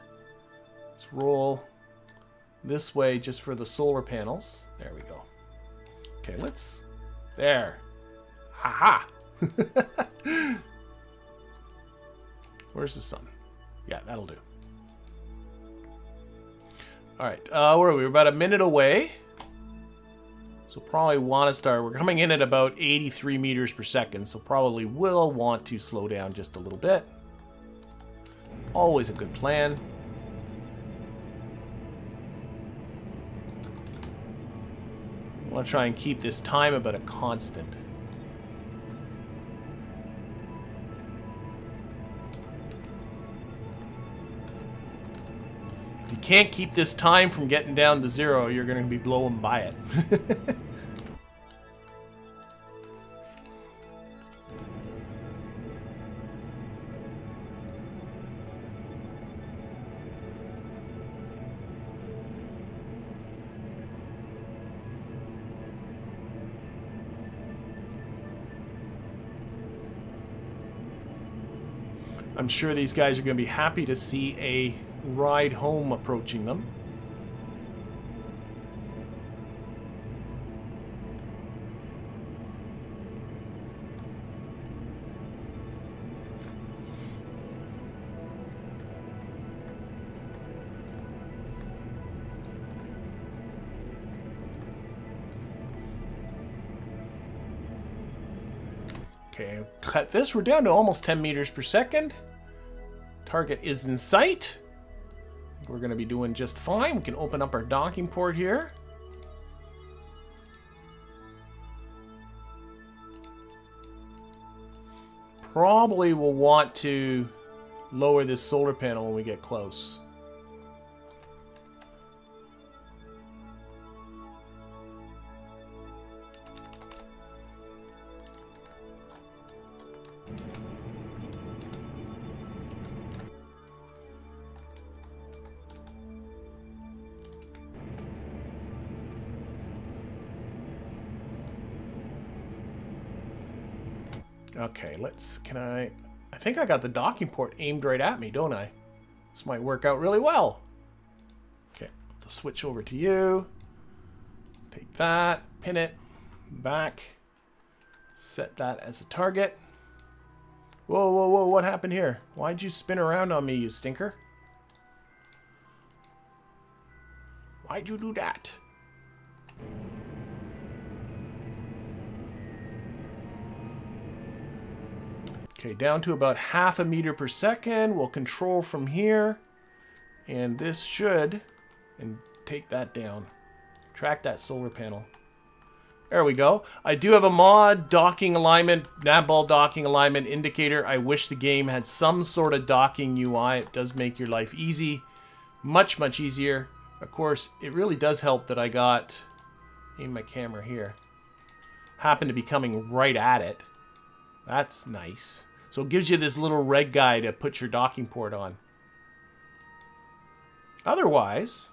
Let's roll this way just for the solar panels. There we go. Okay, let's... There. Haha! Where's the sun? Yeah, that'll do. Alright, where are we? We're about a minute away. So probably want to start. We're coming in at about 83 meters per second, so probably will want to slow down just a little bit. Always a good plan. I want to try and keep this time about a constant. If you can't keep this time from getting down to 0, you're going to be blowing by it. I'm sure these guys are going to be happy to see a ride home approaching them. Okay, cut this. We're down to almost 10 meters per second. Target is in sight. We're going to be doing just fine. We can open up our docking port here. Probably will want to lower this solar panel when we get close. Okay, I think I got the docking port aimed right at me, don't I? This might work out really well. Okay, I'll switch over to you. Take that, pin it, back. Set that as a target. Whoa, whoa, whoa, what happened here? Why'd you spin around on me, you stinker? Why'd you do that? Okay, down to about 0.5 meter per second. We'll control from here. And this should, and take that down. Track that solar panel. There we go. I do have a mod, docking alignment, Navball docking alignment indicator. I wish the game had some sort of docking UI. It does make your life easy. Much, much easier. Of course, it really does help that I got, aim my camera here, happen to be coming right at it. That's nice. So it gives you this little red guy to put your docking port on. Otherwise,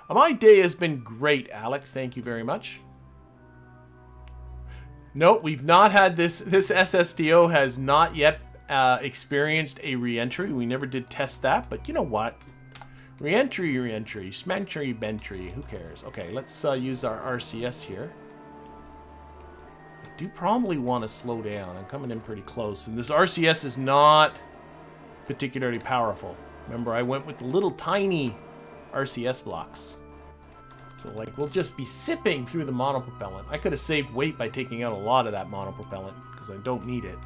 my day has been great, Alex. Thank you very much. Nope, we've not had this. This SSTO has not yet experienced a re-entry. We never did test that, but you know what? Re-entry, smentry, bentry. Who cares? Okay, let's use our RCS here. Do probably want to slow down. I'm coming in pretty close. And this RCS is not particularly powerful. Remember, I went with the little tiny RCS blocks. So, like, we'll just be sipping through the monopropellant. I could have saved weight by taking out a lot of that monopropellant, because I don't need it.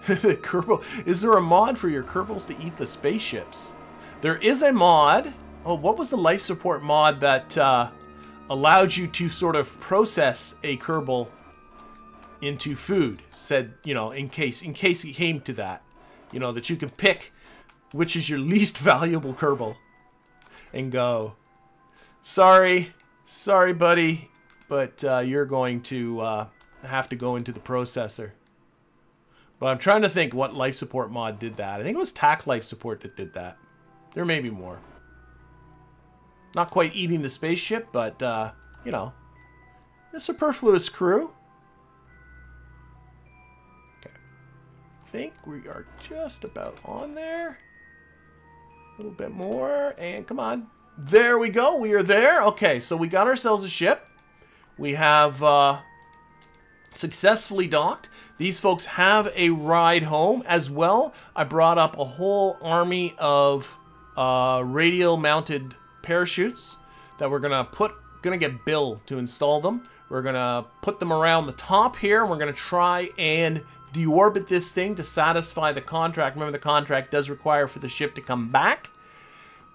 The Kerbal. Is there a mod for your Kerbals to eat the spaceships? There is a mod. Oh, what was the life support mod that allowed you to sort of process a Kerbal into food? Said, you know, in case it came to that, you know, that you can pick which is your least valuable Kerbal and go, sorry, buddy, but you're going to have to go into the processor. But I'm trying to think what life support mod did that. I think it was TAC life support that did that. There may be more. Not quite eating the spaceship, but, you know, a superfluous crew. Okay. I think we are just about on there. A little bit more, and come on. There we go. We are there. Okay, so we got ourselves a ship. We have successfully docked. These folks have a ride home as well. I brought up a whole army of radial mounted parachutes that we're gonna get Bill to install them. We're gonna put them around the top here, and we're gonna try and deorbit this thing to satisfy the contract. Remember, the contract does require for the ship to come back.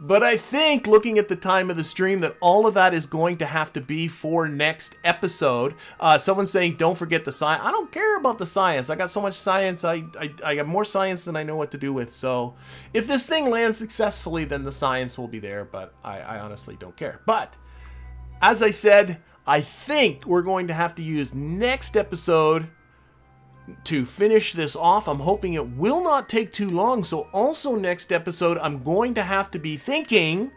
But I think, looking at the time of the stream, that all of that is going to have to be for next episode. Someone's saying, don't forget the science. I don't care about the science. I got so much science. I got more science than I know what to do with. So if this thing lands successfully, then the science will be there. But I honestly don't care. But as I said, I think we're going to have to use next episode to finish this off. I'm hoping it will not take too long. So also next episode, I'm going to have to be thinking,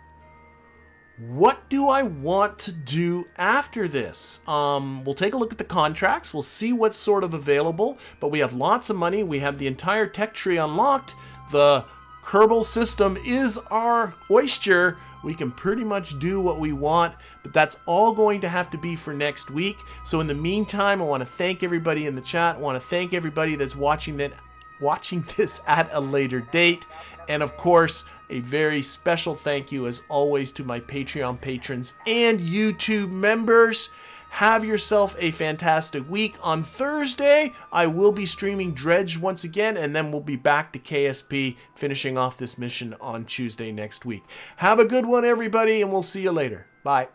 what do I want to do after this? We'll take a look at the contracts. We'll see what's sort of available, but we have lots of money. We have the entire tech tree unlocked. The Kerbal system is our oyster. We can pretty much do what we want, but that's all going to have to be for next week. So in the meantime, I want to thank everybody in the chat. I want to thank everybody that's watching this at a later date. And of course, a very special thank you as always to my Patreon patrons and YouTube members. Have yourself a fantastic week. On Thursday, I will be streaming Dredge once again, and then we'll be back to KSP, finishing off this mission on Tuesday next week. Have a good one, everybody, and we'll see you later. Bye.